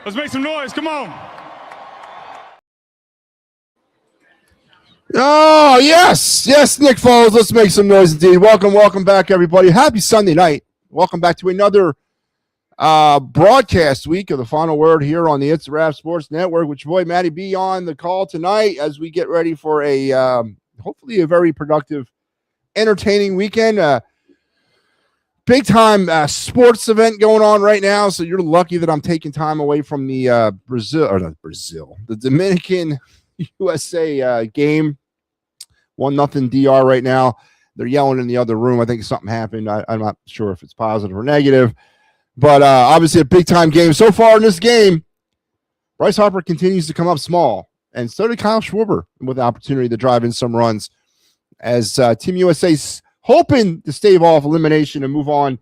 Let's make some noise. Come on. Oh, yes. Yes, Nick Foles. Let's make some noise indeed. Welcome back, everybody. Happy Sunday night. Welcome back to another broadcast week of the Final Word here on the It's a Wrap Sports Network with your boy MattyB on the call tonight as we get ready for a hopefully a very productive, entertaining weekend. Big time sports event going on right now, so you're lucky that I'm taking time away from the the Dominican USA game. 1-0 DR right now. They're yelling in the other room. I think something happened. I'm not sure if it's positive or negative, but obviously a big time game so far in this game. Bryce Harper continues to come up small, and so did Kyle Schwarber with the opportunity to drive in some runs as Team USA's hoping to stave off elimination and move on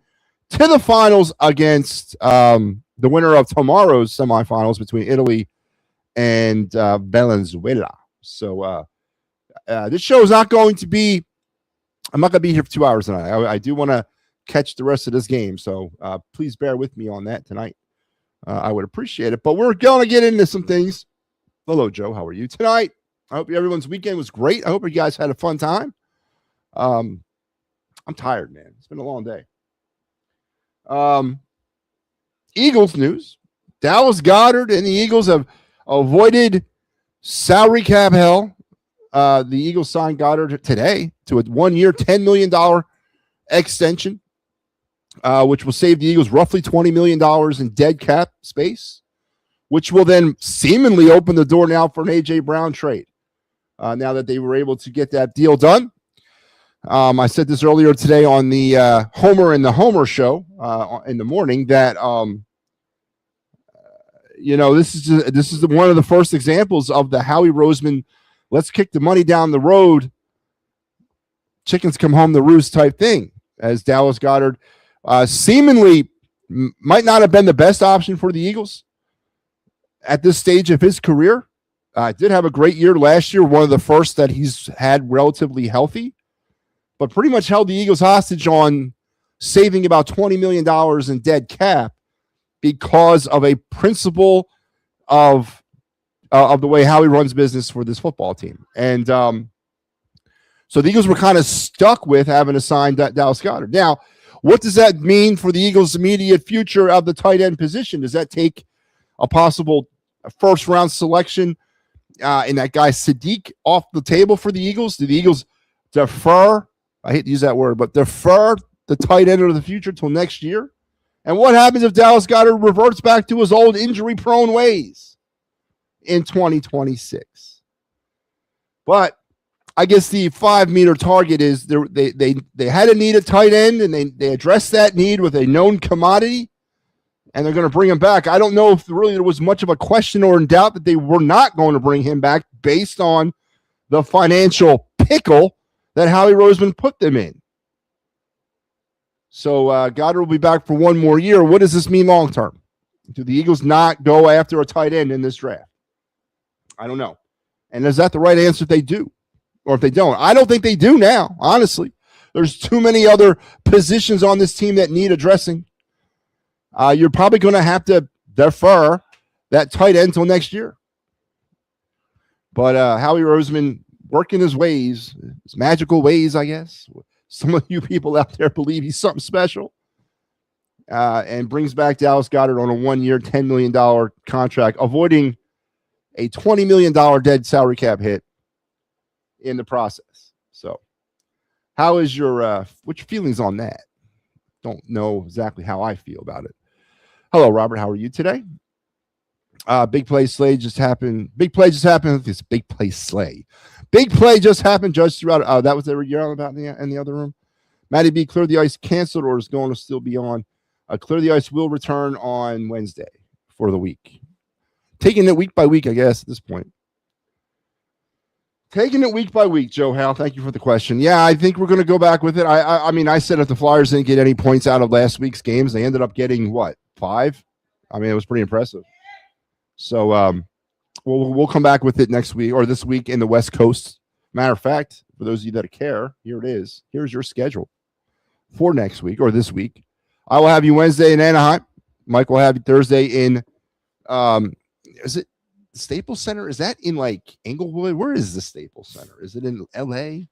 to the finals against the winner of tomorrow's semifinals between Italy and Venezuela. So this show is not going to be – I'm not going to be here for 2 hours tonight. I do want to catch the rest of this game, so please bear with me on that tonight. I would appreciate it. But we're going to get into some things. Hello, Joe. How are you tonight? I hope everyone's weekend was great. I hope you guys had a fun time. I'm tired, man. It's been a long day. Eagles news. Dallas Goedert and the Eagles have avoided salary cap hell. The Eagles signed Goedert today to a 1-year, $10 million extension, which will save the Eagles roughly $20 million in dead cap space, which will then seemingly open the door now for an A.J. Brown trade. Now that they were able to get that deal done. I said this earlier today on the Homer and the Homer show in the morning that this is one of the first examples of the Howie Roseman let's kick the money down the road, chickens come home to roost type thing, as Dallas Goedert seemingly might not have been the best option for the Eagles at this stage of his career. Did have a great year last year, one of the first that he's had relatively healthy, but pretty much held the Eagles hostage on saving about $20 million in dead cap because of a principle of the way Howie runs business for this football team. And so the Eagles were kind of stuck with having to sign Dallas Goedert. Now, what does that mean for the Eagles' immediate future of the tight end position? Does that take a possible first-round selection in that guy Sadiq off the table for the Eagles? Do the Eagles defer? I hate to use that word, but defer the tight end of the future till next year? And what happens if Dallas Goedert reverts back to his old injury-prone ways in 2026? But I guess the 5-meter target is they had a need at tight end, and they addressed that need with a known commodity, and they're going to bring him back. I don't know if really there was much of a question or in doubt that they were not going to bring him back based on the financial pickle that Howie Roseman put them in. So Goedert will be back for one more year. What does this mean long term? Do the Eagles not go after a tight end in this draft? I don't know. And is that the right answer if they do? Or if they don't? I don't think they do now, honestly. There's too many other positions on this team that need addressing. You're probably going to have to defer that tight end until next year. But Howie Roseman working his ways, his magical ways, I guess. Some of you people out there believe he's something special. And brings back Dallas Goedert on a 1-year, $10 million contract, avoiding a $20 million dead salary cap hit in the process. So how is what's your feelings on that? Don't know exactly how I feel about it. Hello, Robert. How are you today? Big play slay just happened. Big play just happened. This big play slay. Big play just happened. Judge throughout. That was the you're on about in the other room. MattyB, Clear the Ice canceled or is going to still be on. Clear the Ice will return on Wednesday for the week. Taking it week by week, I guess, at this point. Taking it week by week, Joe Hal. Thank you for the question. Yeah, I think we're going to go back with it. I mean, I said if the Flyers didn't get any points out of last week's games, they ended up getting, what, 5? I mean, it was pretty impressive. So we'll come back with it next week or this week in the West Coast. Matter of fact, for those of you that care, here it is. Here's your schedule for next week or this week. I will have you Wednesday in Anaheim. Mike will have you Thursday in Is it Staples Center? Is that in like Inglewood? Where is the Staples Center? Is it in LA?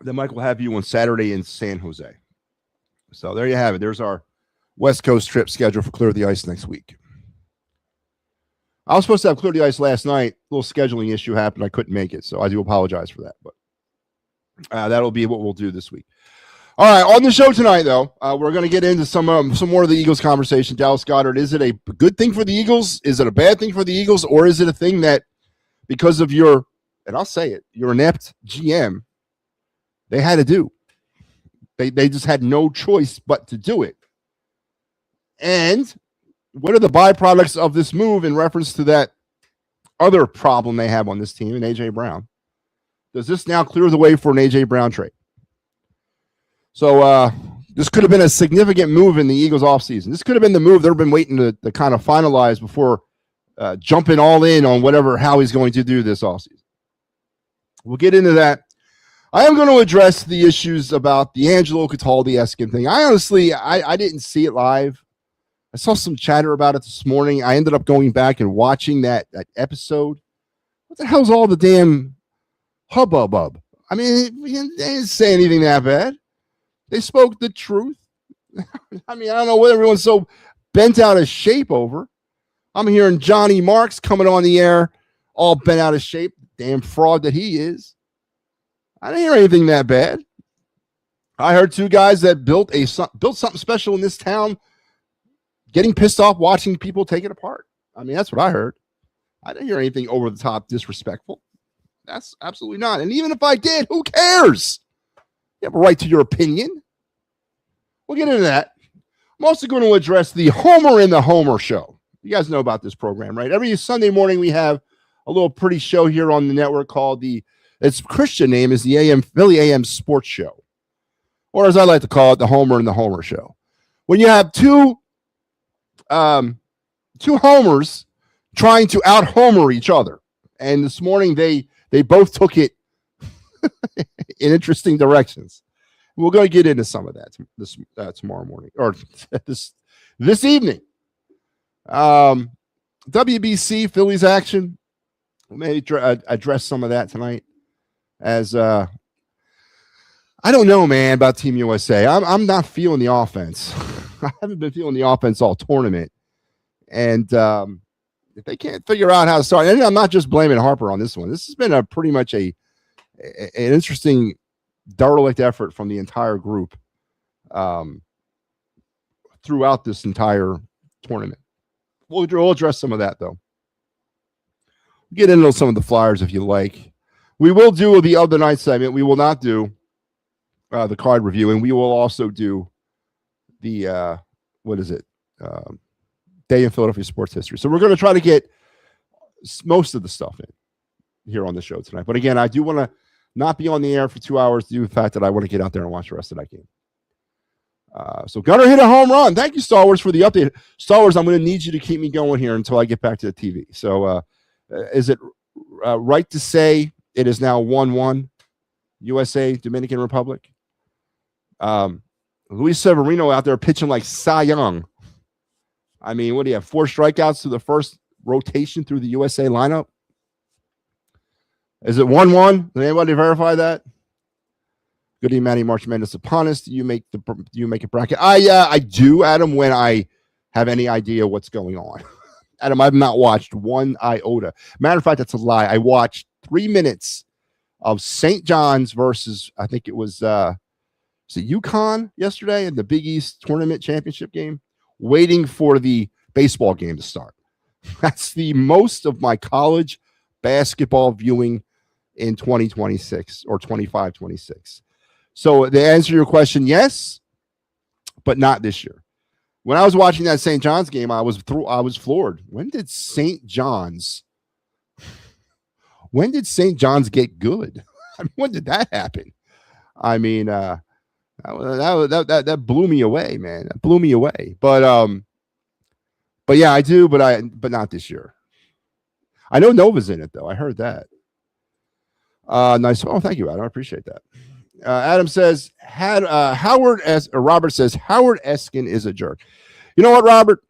Then Mike will have you on Saturday in San Jose. So there you have it. There's our West Coast trip scheduled for Clear the Ice next week. I was supposed to have Clear the Ice last night. A little scheduling issue happened. I couldn't make it, so I do apologize for that. But that'll be what we'll do this week. All right, on the show tonight, though, we're going to get into some more of the Eagles conversation. Dallas Goedert, is it a good thing for the Eagles? Is it a bad thing for the Eagles? Or is it a thing that because of your, and I'll say it, your inept GM, they had to do? They just had no choice but to do it. And what are the byproducts of this move in reference to that other problem they have on this team in A.J. Brown? Does this now clear the way for an A.J. Brown trade? So this could have been a significant move in the Eagles offseason. This could have been the move they've been waiting to kind of finalize before jumping all in on how he's going to do this offseason. We'll get into that. I am going to address the issues about the Angelo Cataldi-esque thing. I honestly didn't see it live. I saw some chatter about it this morning. I ended up going back and watching that episode. What the hell's all the damn hubbub? I mean, they didn't say anything that bad. They spoke the truth. I mean, I don't know what everyone's so bent out of shape over. I'm hearing Johnny Marks coming on the air, all bent out of shape. Damn fraud that he is. I didn't hear anything that bad. I heard two guys that built something special in this town getting pissed off watching people take it apart. I mean, that's what I heard. I didn't hear anything over the top disrespectful. That's absolutely not. And even if I did, who cares? You have a right to your opinion. We'll get into that. I'm also going to address the Homer in the Homer show. You guys know about this program, right? Every Sunday morning we have a little pretty show here on the network called its Christian name is the Philly AM Sports Show. Or as I like to call it, the Homer in the Homer show. When you have two homers trying to out-homer each other. And this morning they both took it in interesting directions. We're going to get into some of that tomorrow morning or this evening. WBC Phillies action. We'll maybe address some of that tonight. As I don't know, man, about Team USA. I'm not feeling the offense. I haven't been feeling the offense all tournament. And if they can't figure out how to start, and I'm not just blaming Harper on this one. This has been a pretty much an interesting derelict effort from the entire group throughout this entire tournament. We'll address some of that, though. Get into some of the Flyers if you like. We will do the other night segment. We will not do the card review, and we will also do the Day in Philadelphia Sports History. So we're going to try to get most of the stuff in here on the show tonight. But again, I do want to not be on the air for 2 hours due to the fact that I want to get out there and watch the rest of that game. So Gunner hit a home run. Thank you, Star Wars, for the update. Star Wars, I'm going to need you to keep me going here until I get back to the TV. So is it right to say it is now 1-1 USA, Dominican Republic? Luis Severino out there pitching like Cy Young. I mean, what do you have? 4 strikeouts to the first rotation through the USA lineup. Is it 1-1? Did anybody verify that? Good evening, Matty. March Madness upon us. Do you make a bracket? I do, Adam, when I have any idea what's going on. Adam, I've not watched one iota. Matter of fact, that's a lie. I watched 3 minutes of St. John's versus, I think it was UConn yesterday in the Big East Tournament Championship game, waiting for the baseball game to start. That's the most of my college basketball viewing in 2026 or 25-26. So to answer your question, yes, but not this year. When I was watching that St. John's game, I was floored. When did St. John's get good? I mean, when did that happen? I mean, that blew me away, man. That blew me away. But yeah, I do, but not this year. I know Nova's in it though. I heard that. Nice. Oh, thank you, Adam. I appreciate that. Adam says, Robert says, Howard Eskin is a jerk. You know what, Robert?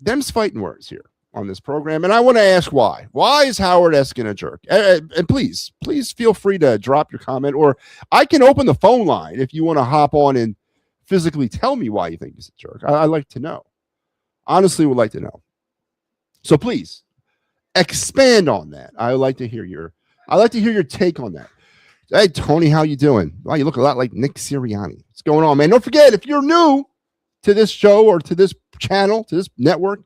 Them's fighting words here on this program, and I want to ask why. Why is Howard Eskin a jerk? And please feel free to drop your comment, or I can open the phone line if you want to hop on and physically tell me why you think he's a jerk. I'd like to know. Honestly, would like to know. So please expand on that. I'd like to hear your take on that. Hey, Tony, how you doing? Wow, you look a lot like Nick Sirianni. What's going on, man? Don't forget, if you're new to this show or to this channel, to this network,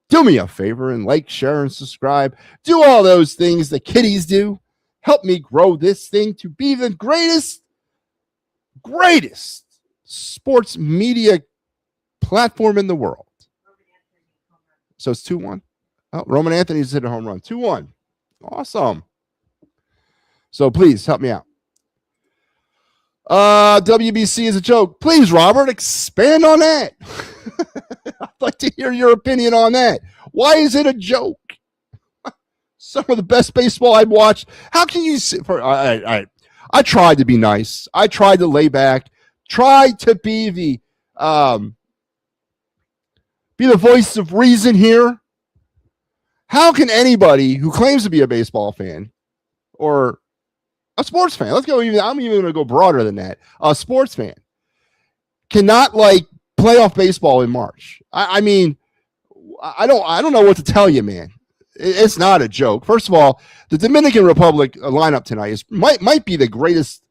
do me a favor and like, share, and subscribe. Do all those things the kiddies do. Help me grow this thing to be the greatest sports media platform in the world. So it's 2-1. Oh, Roman Anthony's hit a home run. 2-1. Awesome. So please help me out. WBC is a joke. Please, Robert, expand on that. I'd like to hear your opinion on that. Why is it a joke? Some of the best baseball I've watched. How can you sit for? I tried to be nice. I tried to lay back. Tried to be the voice of reason here. How can anybody who claims to be a baseball fan or a sports fan, I'm even going to go broader than that, a sports fan, cannot like playoff baseball in March? I mean, I don't know what to tell you, man. It's not a joke. First of all, the Dominican Republic lineup tonight might be the greatest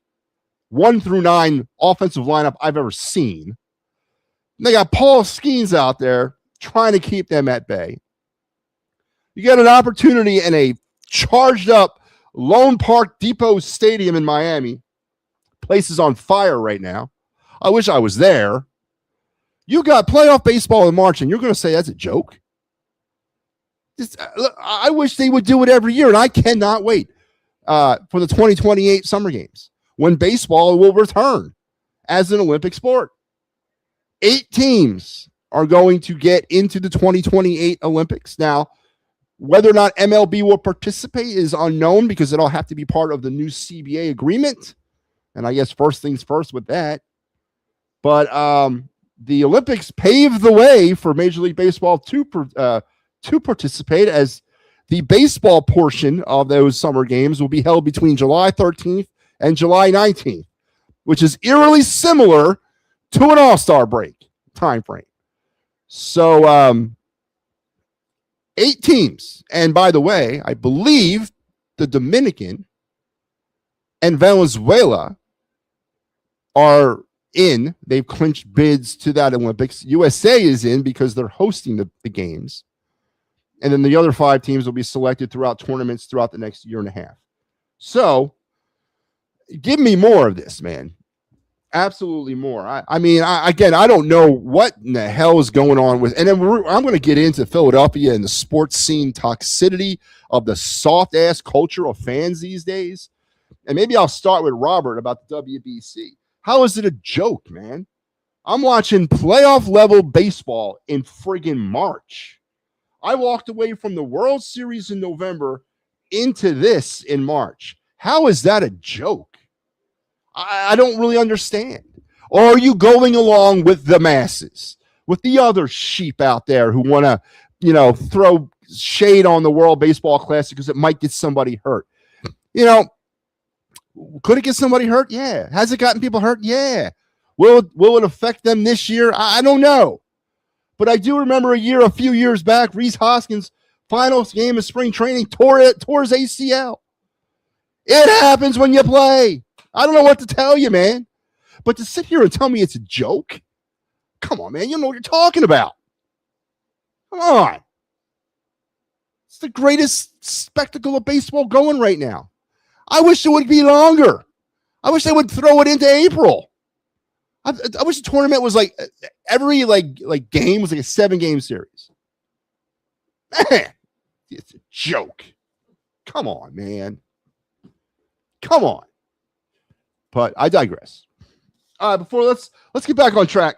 1 through 9 offensive lineup I've ever seen. They got Paul Skeens out there trying to keep them at bay. You got an opportunity in a charged up Lone Park Depot Stadium in Miami. Place is on fire right now. I wish I was there. You got playoff baseball in March, and you're going to say that's a joke? I wish they would do it every year, and I cannot wait for the 2028 Summer Games when baseball will return as an Olympic sport. 8 teams are going to get into the 2028 Olympics. Now, whether or not MLB will participate is unknown because it'll have to be part of the new CBA agreement. And I guess first things first with that. But the Olympics paved the way for Major League Baseball to participate, as the baseball portion of those summer games will be held between July 13th and July 19th, which is eerily similar to an All-Star break time frame. So 8 teams. And by the way, I believe the Dominican and Venezuela are in. They've clinched bids to that Olympics. USA is in because they're hosting the games. And then the other 5 teams will be selected throughout tournaments throughout the next year and a half. So give me more of this, man. Absolutely more. I mean, I don't know what in the hell is going on with, and then I'm going to get into Philadelphia and the sports scene toxicity of the soft ass culture of fans these days. And maybe I'll start with Robert about the WBC. How is it a joke, man? I'm watching playoff level baseball in friggin' March. I walked away from the World Series in November into this in March. How is that a joke? I don't really understand. Or are you going along with the masses, with the other sheep out there who want to, throw shade on the World Baseball Classic because it might get somebody hurt? Could it get somebody hurt? Yeah. Has it gotten people hurt? Yeah. Will it affect them this year? I don't know. But I do remember a few years back, Rhys Hoskins, final game of spring training, tore his ACL. It happens when you play. I don't know what to tell you, man. But to sit here and tell me it's a joke? Come on, man. You know what you're talking about. Come on. It's the greatest spectacle of baseball going right now. I wish it would be longer. I wish they would throw it into April. I wish the tournament was like every game was like a 7-game series. Man, it's a joke. Come on, man. Come on. But I digress. Let's get back on track.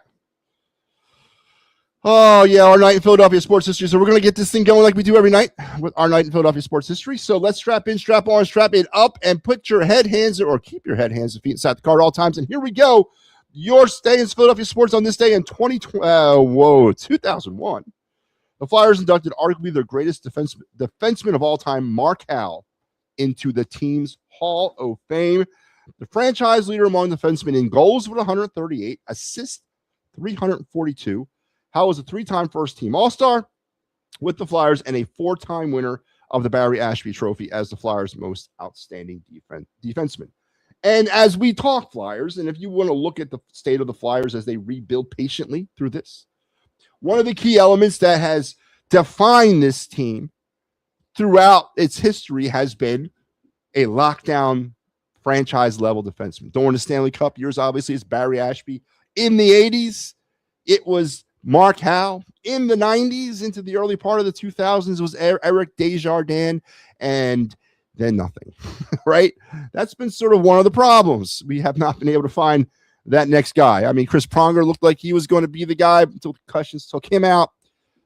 Oh, yeah, our night in Philadelphia sports history. So we're going to get this thing going like we do every night with our night in Philadelphia sports history. So let's strap in, strap on, strap it up, and put your head, hands, or keep your head, hands, and feet inside the car at all times. And here we go. Your stay in Philadelphia sports on this day in 2001. The Flyers inducted arguably their greatest defenseman of all time, Mark Howe, into the team's Hall of Fame. The franchise leader among defensemen in goals with 138, assists 342. Howe was a three-time first-team All-Star with the Flyers and a four-time winner of the Barry Ashby Trophy as the Flyers' most outstanding defenseman. And as we talk Flyers, and if you want to look at the state of the Flyers as they rebuild patiently through this, one of the key elements that has defined this team throughout its history has been a lockdown franchise-level defenseman. During the Stanley Cup years, obviously, it's Barry Ashby. In the 80s, it was Mark Howe. In the 90s, into the early part of the 2000s, it was Eric Desjardins, and then nothing, right? That's been sort of one of the problems. We have not been able to find that next guy. I mean, Chris Pronger looked like he was going to be the guy until concussions took him out.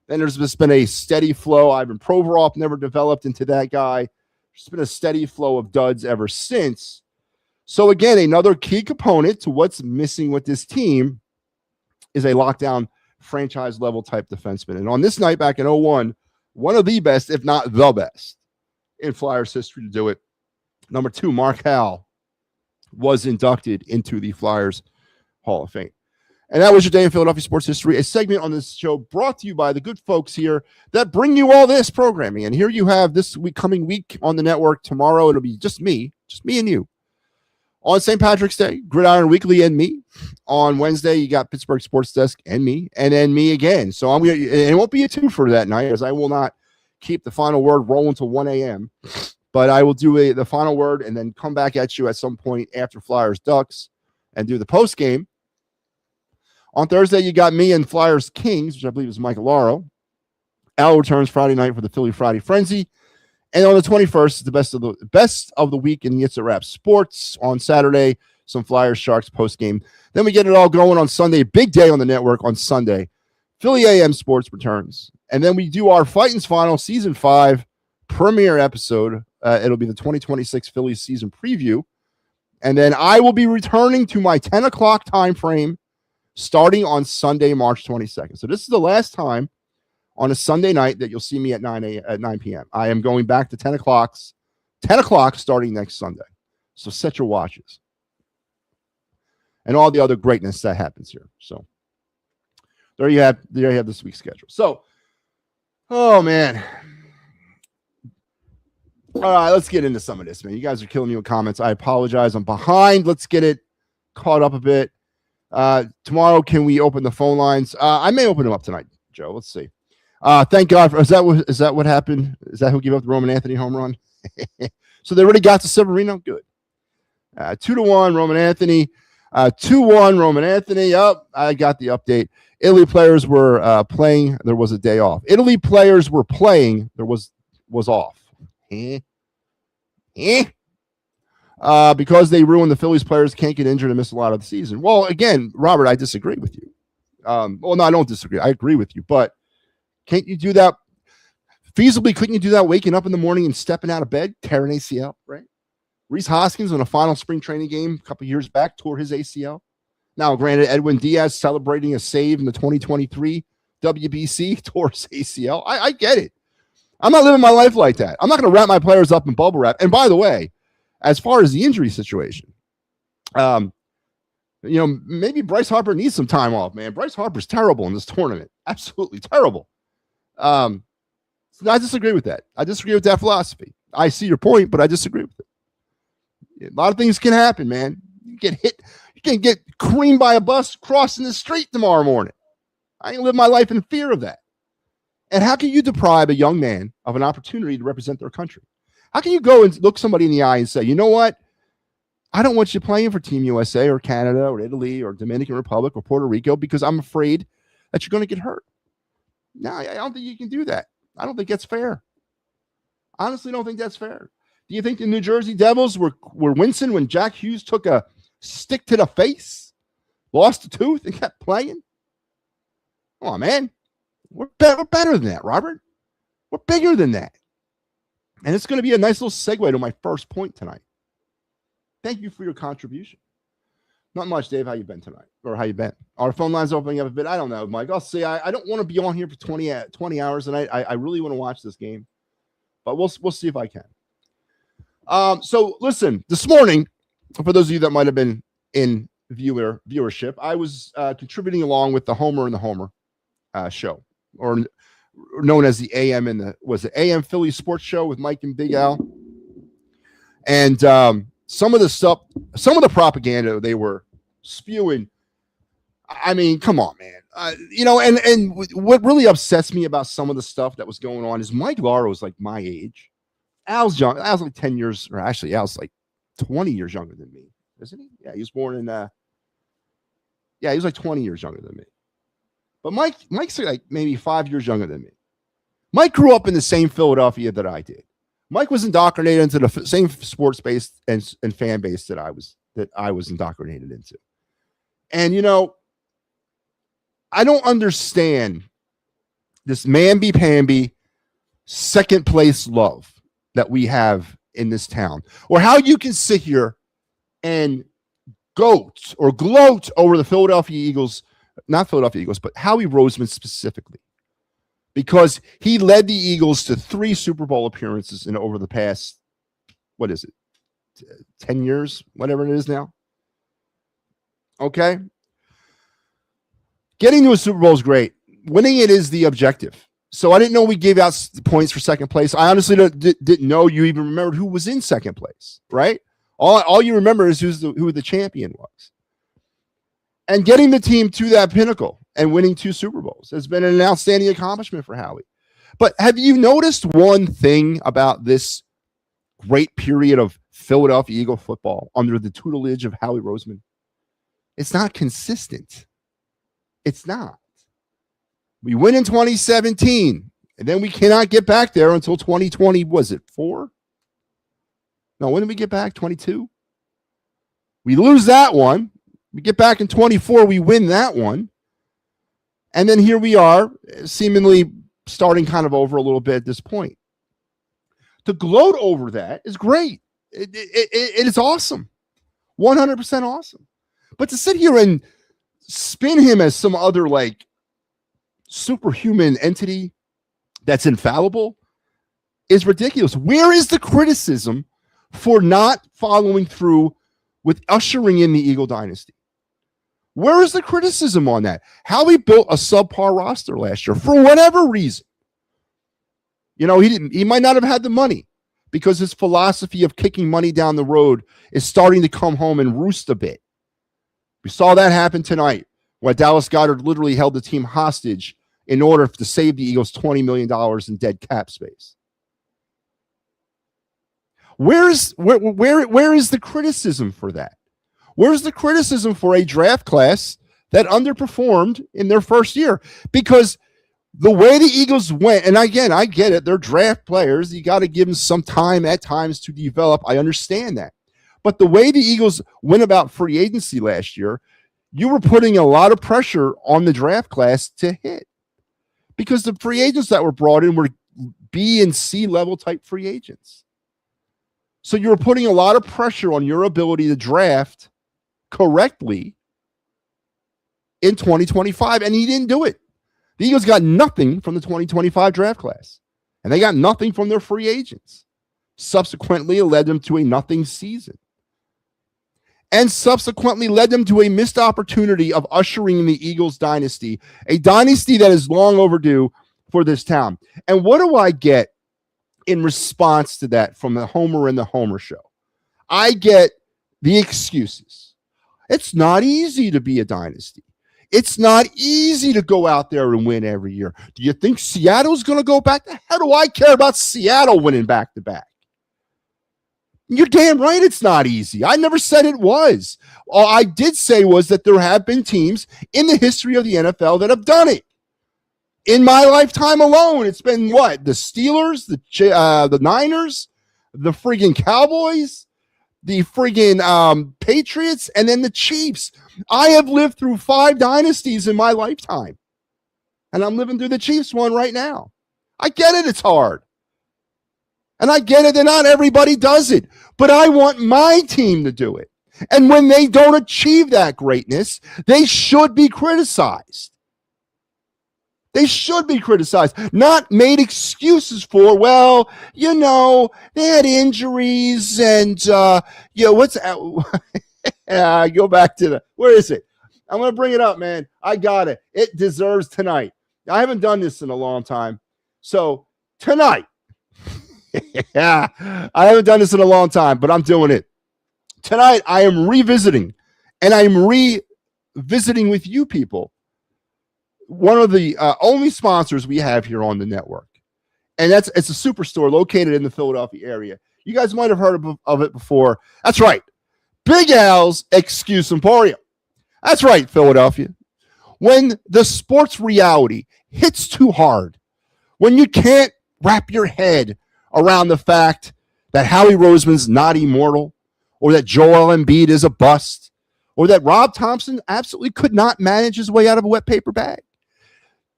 Then there's just been a steady flow. Ivan Provorov never developed into that guy. There's been a steady flow of duds ever since. So again, another key component to what's missing with this team is a lockdown franchise level type defenseman. And on this night back in 01, one of the best, if not the best, in Flyers history to do it. Number 2, Mark Howe was inducted into the Flyers Hall of Fame. And that was your day in Philadelphia sports history, a segment on this show brought to you by the good folks here that bring you all this programming. And here you have this coming week on the network. Tomorrow, it'll be just me and you. On St. Patrick's Day, Gridiron Weekly and me. On Wednesday, you got Pittsburgh Sports Desk and me, and then me again. So I'm gonna, and it won't be a 2 for that night, as I will not keep the final word rolling till 1 a.m. But I will do the final word and then come back at you at some point after Flyers Ducks and do the post game. On Thursday, you got me and Flyers Kings, which I believe is Mike Alaro. Al returns Friday night for the Philly Friday Frenzy. And on the 21st, is the best of the week in Yitza Rap Sports. On Saturday, some Flyers Sharks post game. Then we get it all going on Sunday. Big day on the network on Sunday. Philly AM Sports returns. And then we do our Fighting's Final Season 5 premiere episode. It'll be the 2026 Phillies season preview. And then I will be returning to my 10 o'clock time frame starting on Sunday, March 22nd. So this is the last time on a Sunday night that you'll see me at 9 p.m. I am going back to 10 o'clock starting next Sunday. So set your watches. And all the other greatness that happens here. So there you have this week's schedule. So, oh man. All right, let's get into some of this, man. You guys are killing me with comments. I apologize. I'm behind. Let's get it caught up a bit. Tomorrow, can we open the phone lines? I may open them up tonight, Joe. Let's see. Thank God. Is that what happened? Is that who gave up the Roman Anthony home run? So they already got to Severino? Good. 2-1 Roman Anthony. 2-1 Roman Anthony. I got the update. Italy players were playing. There was a day off. Italy players were playing. There was off. Because they ruined the Phillies players can't get injured and miss a lot of the season. Well, again, Robert, I disagree with you. Well, no, I don't disagree. I agree with you, but can't you do that feasibly? Couldn't you do that waking up in the morning and stepping out of bed, tearing ACL, right? Reese Hoskins in a final spring training game a couple years back tore his ACL. Now, granted, Edwin Diaz celebrating a save in the 2023 WBC tore his ACL. I get it. I'm not living my life like that. I'm not going to wrap my players up in bubble wrap. And by the way, as far as the injury situation, maybe Bryce Harper needs some time off, man. Bryce Harper's terrible in this tournament. Absolutely terrible. So I disagree with that. I disagree with that philosophy. I see your point, but I disagree with it. A lot of things can happen, man. You get hit. You can get creamed by a bus crossing the street tomorrow morning. I ain't live my life in fear of that. And how can you deprive a young man of an opportunity to represent their country? How can you go and look somebody in the eye and say, you know what? I don't want you playing for Team USA or Canada or Italy or Dominican Republic or Puerto Rico because I'm afraid that you're going to get hurt. No, I don't think you can do that. I don't think that's fair. Honestly, don't think that's fair. Do you think the New Jersey Devils were wincing when Jack Hughes took a stick to the face, lost a tooth, and kept playing? Come on, man. We're better than that, Robert. We're bigger than that. And it's going to be a nice little segue to my first point tonight. Thank you for your contribution. Not much, Dave. How you been tonight? Or how you been? Our phone line's opening up a bit. I don't know, Mike. I'll see. I don't want to be on here for 20 hours tonight. I really want to watch this game. But we'll see if I can. So listen, this morning, for those of you that might have been in viewership, I was contributing along with the Homer and the Homer show, or known as the AM AM Philly Sports Show with Mike and Big Al. And some of the propaganda they were spewing. I mean, come on, man. And what really upsets me about some of the stuff that was going on is Mike Lauro was like my age. Al's young. Al's like 10 years, or actually, Al's like 20 years younger than me, isn't he? Yeah, he was born in. He was like 20 years younger than me. But Mike's like maybe 5 years younger than me. Mike grew up in the same Philadelphia that I did. Mike was indoctrinated into the same sports base and fan base that I was indoctrinated into. And I don't understand this mamby-pamby second place love that we have in this town, or how you can sit here and gloat over the Philadelphia Eagles, not Philadelphia Eagles, but Howie Roseman specifically, because he led the Eagles to 3 Super Bowl appearances over the past, 10 years, whatever it is now. Okay. Getting to a Super Bowl is great. Winning it is the objective. So I didn't know we gave out points for second place. I honestly didn't know you even remembered who was in second place, right? All you remember is who the champion was. And getting the team to that pinnacle and winning 2 Super Bowls has been an outstanding accomplishment for Howie. But have you noticed one thing about this great period of Philadelphia Eagle football under the tutelage of Howie Roseman? It's not consistent. It's not. We win in 2017, and then we cannot get back there until 2020. Was it 4? No, when did we get back? 22? We lose that one. We get back in 24. We win that one. And then here we are, seemingly starting kind of over a little bit at this point. To gloat over that is great. It is awesome. 100% awesome. But to sit here and spin him as some other like superhuman entity that's infallible is ridiculous. Where is the criticism for not following through with ushering in the Eagle dynasty? Where is the criticism on that? Howie built a subpar roster last year for whatever reason. He might not have had the money because his philosophy of kicking money down the road is starting to come home and roost a bit. We saw that happen tonight when Dallas Goedert literally held the team hostage in order to save the Eagles $20 million in dead cap space. Where is the criticism for that? Where's the criticism for a draft class that underperformed in their first year? Because the way the Eagles went, and again, I get it, they're draft players. You got to give them some time at times to develop. I understand that. But the way the Eagles went about free agency last year, you were putting a lot of pressure on the draft class to hit. Because the free agents that were brought in were B and C level type free agents. So you were putting a lot of pressure on your ability to draft correctly in 2025, and he didn't do it. The Eagles got nothing from the 2025 draft class, and they got nothing from their free agents. Subsequently, it led them to a nothing season, and subsequently led them to a missed opportunity of ushering in the Eagles dynasty, a dynasty that is long overdue for this town. And what do I get in response to that from the Homer and the Homer show? I get the excuses. It's not easy to be a dynasty. It's not easy to go out there and win every year. Do you think Seattle's going to go back? The hell do I care about Seattle winning back-to-back? You're damn right it's not easy. I never said it was. All I did say was that there have been teams in the history of the NFL that have done it. In my lifetime alone, it's been what? The Steelers, the Niners, the friggin' Cowboys, the friggin' Patriots, and then the Chiefs. I have lived through 5 dynasties in my lifetime. And I'm living through the Chiefs one right now. I get it. It's hard. And I get it that not everybody does it. But I want my team to do it. And when they don't achieve that greatness, they should be criticized. They should be criticized, not made excuses for. Well, you know, they had injuries and, what's go back to where is it? I'm going to bring it up, man. I got it. It deserves tonight. I haven't done this in a long time. So tonight, I haven't done this in a long time, but I'm doing it. Tonight, I am revisiting, and I'm revisiting with you people one of the only sponsors we have here on the network. And it's a superstore located in the Philadelphia area. You guys might have heard of it before. That's right. Big Al's Excuse Emporium. That's right, Philadelphia. When the sports reality hits too hard, when you can't wrap your head around the fact that Howie Roseman's not immortal, or that Joel Embiid is a bust, or that Rob Thompson absolutely could not manage his way out of a wet paper bag,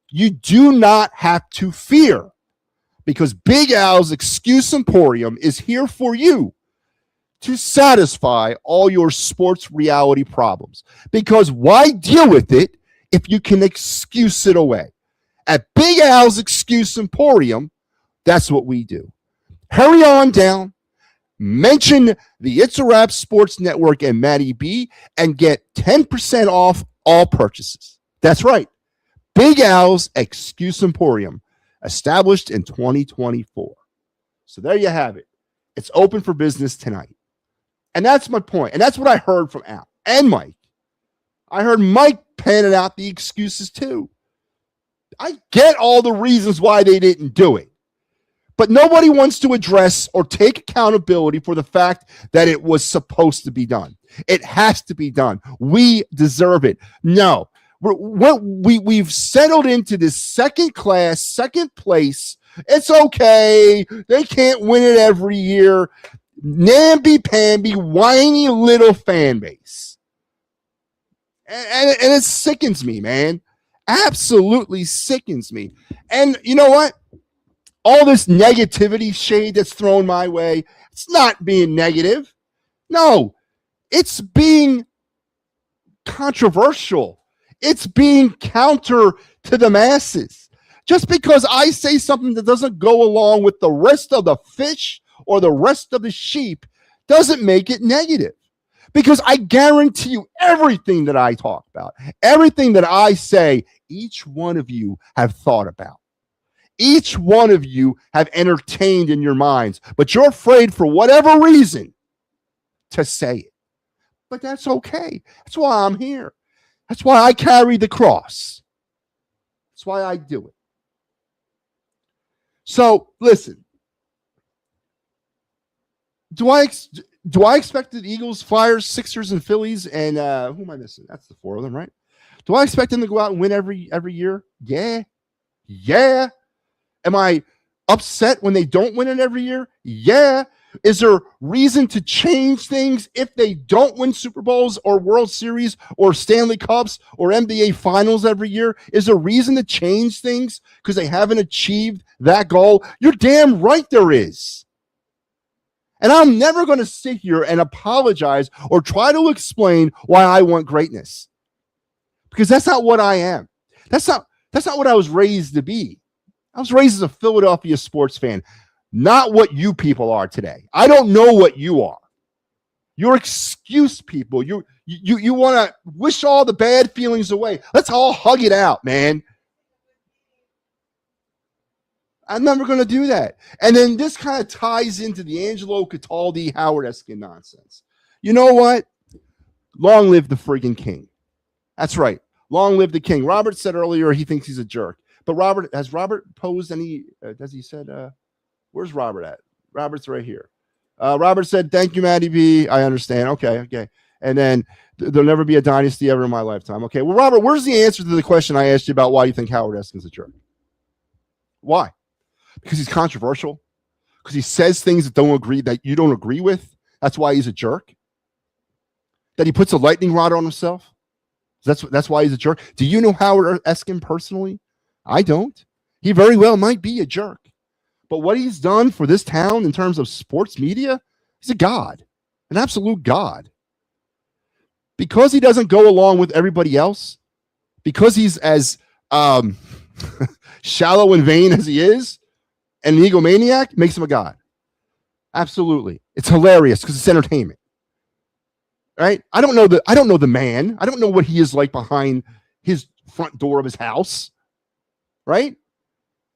you do not have to fear, because Big Al's Excuse Emporium is here for you to satisfy all your sports reality problems. Because why deal with it if you can excuse it away? At Big Al's Excuse Emporium, that's what we do. Hurry on down, mention the It's a Wrap Sports Network and MattyB, and get 10% off all purchases. That's right. Big Al's Excuse Emporium, established in 2024. So there you have it. It's open for business tonight. And that's my point. And that's what I heard from Al and Mike. I heard Mike panning out the excuses too. I get all the reasons why they didn't do it. But nobody wants to address or take accountability for the fact that it was supposed to be done. It has to be done. We deserve it. No. We've settled into this second class, second place. It's okay. They can't win it every year. Namby-pamby, whiny little fan base. And it sickens me, man. Absolutely sickens me. And you know what? All this negativity shade that's thrown my way, it's not being negative. No, it's being controversial. It's being counter to the masses. Just because I say something that doesn't go along with the rest of the fish or the rest of the sheep doesn't make it negative. Because I guarantee you everything that I talk about, everything that I say, each one of you have thought about. Each one of you have entertained in your minds, but you're afraid for whatever reason to say it. But that's okay. That's why I'm here. That's why I carry the cross. That's why I do it. So, listen. Do I expect the Eagles, Flyers, Sixers, and Phillies, and who am I missing? That's the four of them, right? Do I expect them to go out and win every year? Yeah. Yeah. Am I upset when they don't win it every year? Yeah. Is there reason to change things if they don't win Super Bowls or World Series or Stanley Cups or NBA Finals every year? Is there reason to change things because they haven't achieved that goal? You're damn right there is. And I'm never going to sit here and apologize or try to explain why I want greatness. Because that's not what I am. That's not what I was raised to be. I was raised as a Philadelphia sports fan. Not what you people are today. I don't know what you are. You're excuse people. You want to wish all the bad feelings away. Let's all hug it out, man. I'm never going to do that. And then this kind of ties into the Angelo Cataldi, Howard Eskin nonsense. You know what? Long live the friggin' king. That's right. Long live the king. Robert said earlier he thinks he's a jerk. But has Robert posed any, has he said, where's Robert at? Robert's right here. Robert said, thank you, MattyB. I understand. Okay. And then there'll never be a dynasty ever in my lifetime. Okay. Well, Robert, where's the answer to the question I asked you about why you think Howard Eskin's a jerk? Why? Because he's controversial? Because he says things that you don't agree with? That's why he's a jerk? That he puts a lightning rod on himself? That's why he's a jerk? Do you know Howard Eskin personally? I don't. He very well might be a jerk. But what he's done for this town in terms of sports media, he's a god, an absolute god. Because he doesn't go along with everybody else, because he's as shallow and vain as he is, and an egomaniac, makes him a god. Absolutely. It's hilarious because it's entertainment. Right? I don't know the man. I don't know what he is like behind his front door of his house. Right?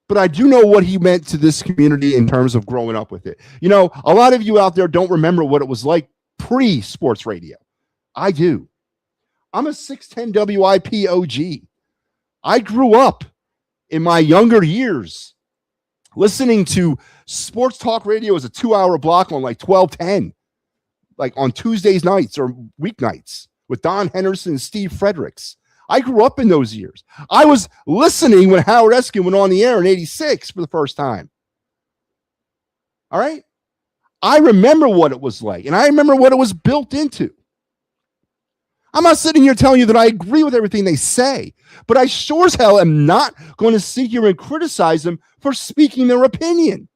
But I do know what he meant to this community in terms of growing up with it. You know, a lot of you out there don't remember what it was like pre-sports radio. I do. I'm a 610 WIP OG. I grew up in my younger years listening to sports talk radio as a 2-hour block on like 1210, like on Tuesdays nights or weeknights with Don Henderson and Steve Fredericks. I grew up in those years. I was listening when Howard Eskin went on the air in 86 for the first time. All right? I remember what it was like, and I remember what it was built into. I'm not sitting here telling you that I agree with everything they say, but I sure as hell am not going to sit here and criticize them for speaking their opinion.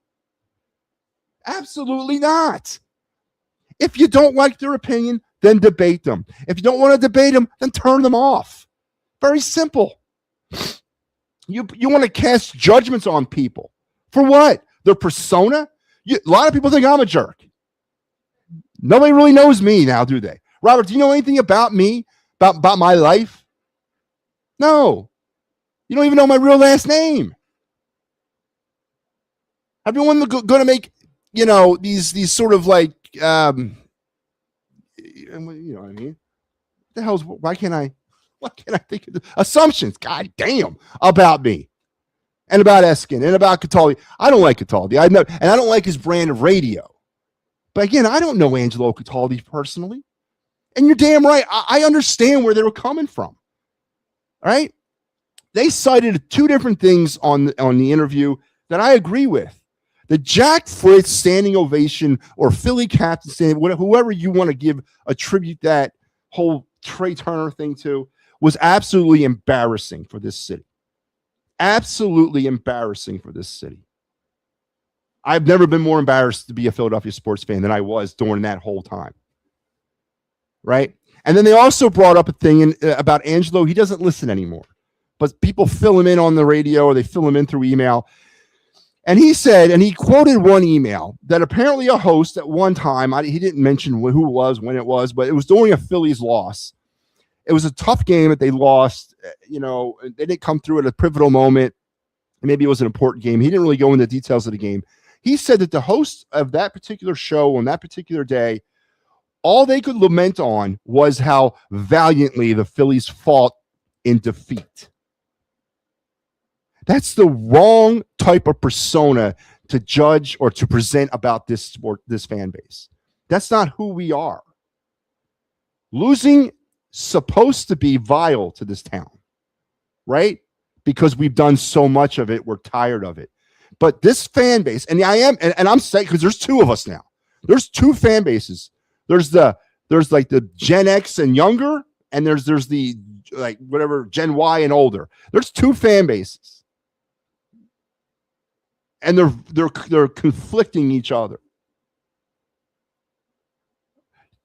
Absolutely not. If you don't like their opinion, then debate them. If you don't want to debate them, then turn them off. Very simple. You want to cast judgments on people. For what? Their persona? A lot of people think I'm a jerk. Nobody really knows me now, do they? Robert, do you know anything about me? About my life? No. You don't even know my real last name. Everyone's going to make, these sort of like, you know what I mean? Why can't I think of assumptions? God damn, about me and about Eskin and about Cataldi. I don't like Cataldi. I don't like his brand of radio. But again, I don't know Angelo Cataldi personally. And you're damn right. I understand where they were coming from. All right. They cited two different things on the interview that I agree with. The Jack Fritz standing ovation or Philly captain standing, whoever you want to attribute that whole Trey Turner thing to, was absolutely embarrassing for this city. Absolutely embarrassing for this city. I've never been more embarrassed to be a Philadelphia sports fan than I was during that whole time. Right? And then they also brought up a thing about Angelo. He doesn't listen anymore, but people fill him in on the radio or they fill him in through email. And he said, and he quoted one email that apparently a host at one time, he didn't mention who it was, when it was, but it was during a Phillies loss. It was a tough game that they lost. They didn't come through at a pivotal moment. Maybe it was an important game. He didn't really go into the details of the game. He said that the host of that particular show on that particular day, all they could lament on was how valiantly the Phillies fought in defeat. That's the wrong type of persona to judge or to present about this sport, this fan base. That's not who we are. Losing supposed to be vile to this town, right? Because we've done so much of it, we're tired of it. But this fan base, and I'm saying, because there's two of us now. There's two fan bases. There's like the Gen X and younger, and there's the like whatever Gen Y and older. There's two fan bases. And they're conflicting each other.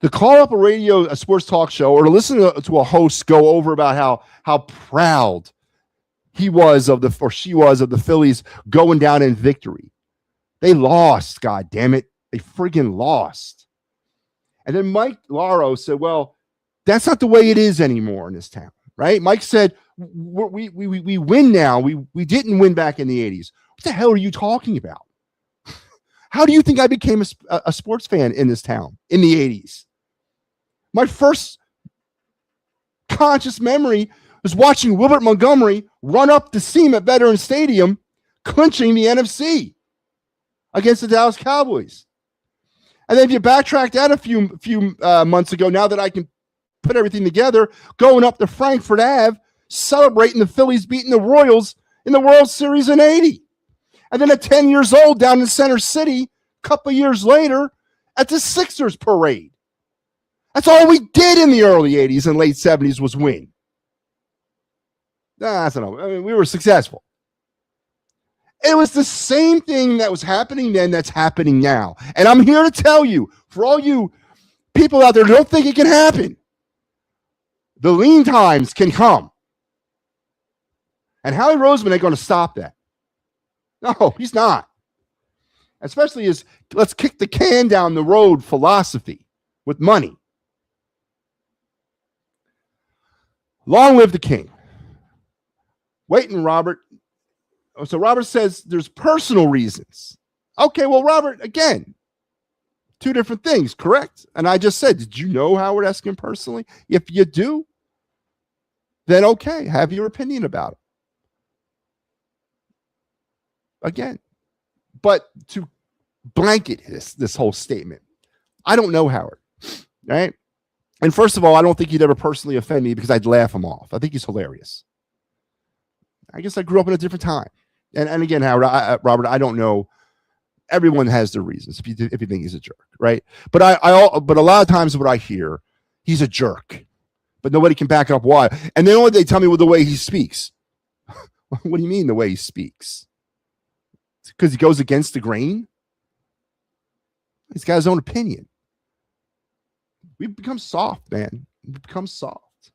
To call up a sports talk show, or to listen to a host go over about how proud he was or she was of the Phillies going down in victory. They lost, God damn it. They friggin' lost. And then Mike Laro said, well, that's not the way it is anymore in this town, right? Mike said, we win now. We didn't win back in the 80s. What the hell are you talking about? How do you think I became a sports fan in this town in the 80s? My first conscious memory was watching Wilbert Montgomery run up the seam at Veterans Stadium, clinching the NFC against the Dallas Cowboys. And then if you backtrack that a few months ago, now that I can put everything together, going up to Frankfurt Ave, celebrating the Phillies beating the Royals in the World Series in 80. And then at 10 years old, down in Center City, a couple years later, at the Sixers parade. That's all we did in the early 80s and late 70s was win. I don't know. I mean, we were successful. It was the same thing that was happening then that's happening now. And I'm here to tell you, for all you people out there who don't think it can happen, the lean times can come. And Howie Roseman ain't going to stop that. No, he's not. Especially his let's kick the can down the road philosophy with money. Long live the king. Waiting, Robert. So Robert says there's personal reasons. Okay, well, Robert, again, two different things, correct? And I just said, did you know Howard Eskin personally? If you do, then okay, have your opinion about it. Again, but to blanket this whole statement, I don't know Howard, right? And first of all, I don't think he'd ever personally offend me because I'd laugh him off. I think he's hilarious. I guess I grew up in a different time. And again, Howard, Robert, I don't know. Everyone has their reasons if you think he's a jerk, right? But but a lot of times what I hear, he's a jerk, but nobody can back up why. And then what they tell me with the way he speaks. What do you mean the way he speaks? Because he goes against the grain? He's got his own opinion. We've become soft, man. We've become soft.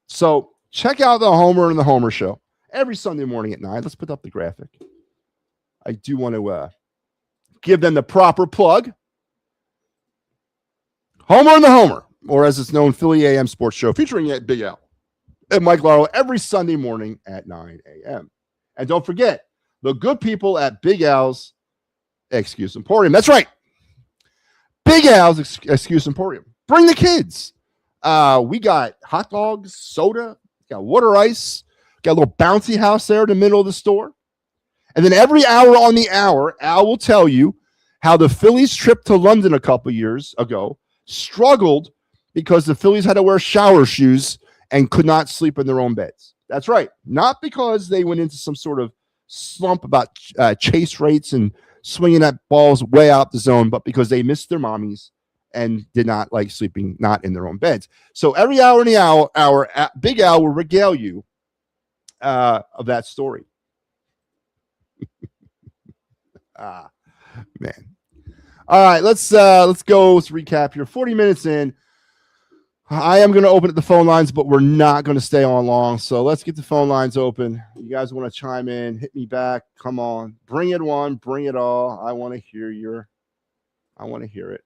So check out the Homer and the Homer Show every Sunday morning at 9. Let's put up the graphic. I do want to give them the proper plug. Homer and the Homer, or as it's known, Philly AM Sports Show, featuring Big Al and Mike Larrow every Sunday morning at 9 a.m. And don't forget, the good people at Big Al's Excuse Emporium. That's right. Big Al's Excuse Emporium. Bring the kids. We got hot dogs, soda, got water ice, got a little bouncy house there in the middle of the store. And then every hour on the hour, Al will tell you how the Phillies' trip to London a couple years ago struggled because the Phillies had to wear shower shoes and could not sleep in their own beds. That's right. Not because they went into some sort of slump about chase rates and swinging that balls way out the zone, but because they missed their mommies and did not like sleeping not in their own beds. So every hour in the hour, Big Al will regale you of that story. Man. All right, let's go. Let's recap here. 40 minutes in. I am going to open up the phone lines, but we're not going to stay on long. So let's get the phone lines open. You guys want to chime in, hit me back. Come on. Bring it on. Bring it all. I want to hear it.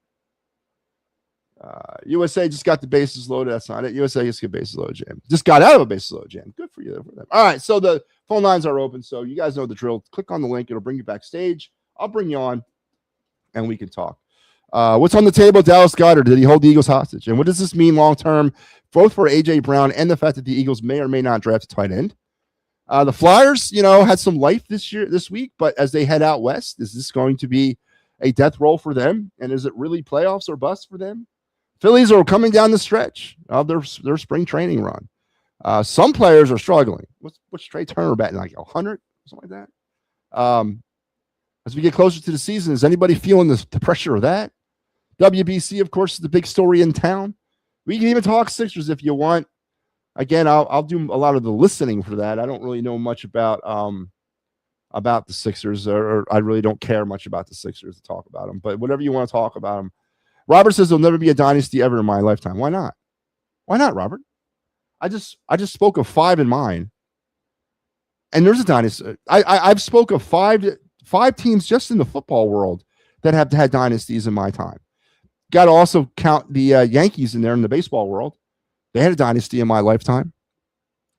USA just got the bases loaded. That's not it. USA just got bases loaded jam. Just got out of a bases loaded jam. Good for you. All right. So the phone lines are open. So you guys know the drill. Click on the link. It'll bring you backstage. I'll bring you on and we can talk. What's on the table? Dallas Goedert. Did he hold the Eagles hostage? And what does this mean long term, both for A.J. Brown and the fact that the Eagles may or may not draft a tight end? The Flyers, had some life this week, but as they head out west, is this going to be a death roll for them? And is it really playoffs or bust for them? Phillies are coming down the stretch of their spring training run. Some players are struggling. What's Trey Turner batting, like 100, something like that? As we get closer to the season, is anybody feeling the pressure of that? WBC, of course, is the big story in town. We can even talk Sixers if you want. Again, I'll do a lot of the listening for that. I don't really know much about the Sixers, or I really don't care much about the Sixers to talk about them. But whatever you want to talk about them. Robert says there'll never be a dynasty ever in my lifetime. Why not? Why not, Robert? I just spoke of 5 in mine, and there's a dynasty. I've spoke of five teams just in the football world that have had dynasties in my time. Got to also count the Yankees in there in the baseball world. They had a dynasty in my lifetime.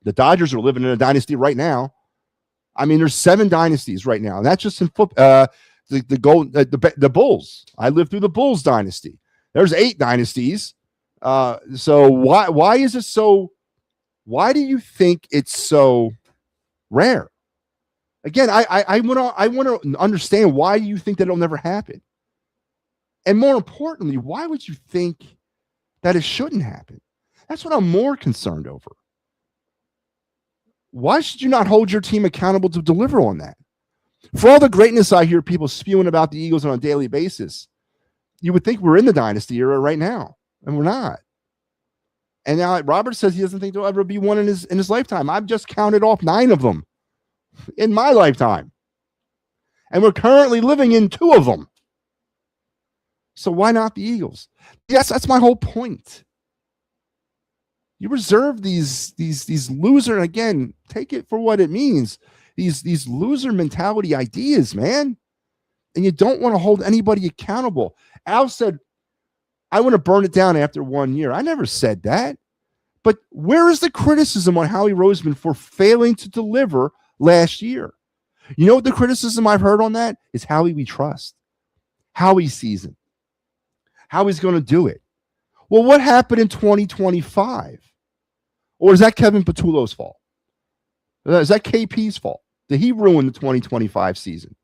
The Dodgers are living in a dynasty right now. I mean, there's 7 dynasties right now, and that's just in football. The Bulls. I lived through the Bulls dynasty. There's 8 dynasties. So why is it so? Why do you think it's so rare? Again, I want to understand why you think that it'll never happen. And more importantly, why would you think that it shouldn't happen? That's what I'm more concerned over. Why should you not hold your team accountable to deliver on that? For all the greatness I hear people spewing about the Eagles on a daily basis, you would think we're in the dynasty era right now, and we're not. And now Robert says he doesn't think there'll ever be one in his lifetime. I've just counted off 9 of them. in my lifetime. And we're currently living in 2 of them. So why not the Eagles? Yes, that's my whole point. You reserve these loser, and again, take it for what it means. These loser mentality ideas, man. And you don't want to hold anybody accountable. Al said, I want to burn it down after 1 year. I never said that. But where is the criticism on Howie Roseman for failing to deliver last year? You know what the criticism I've heard on that is? Howie we trust. Howie season. How he's going to do it. Well, what happened in 2025? Or is that Kevin Patullo's fault? Is that KP's fault? Did he ruin the 2025 season?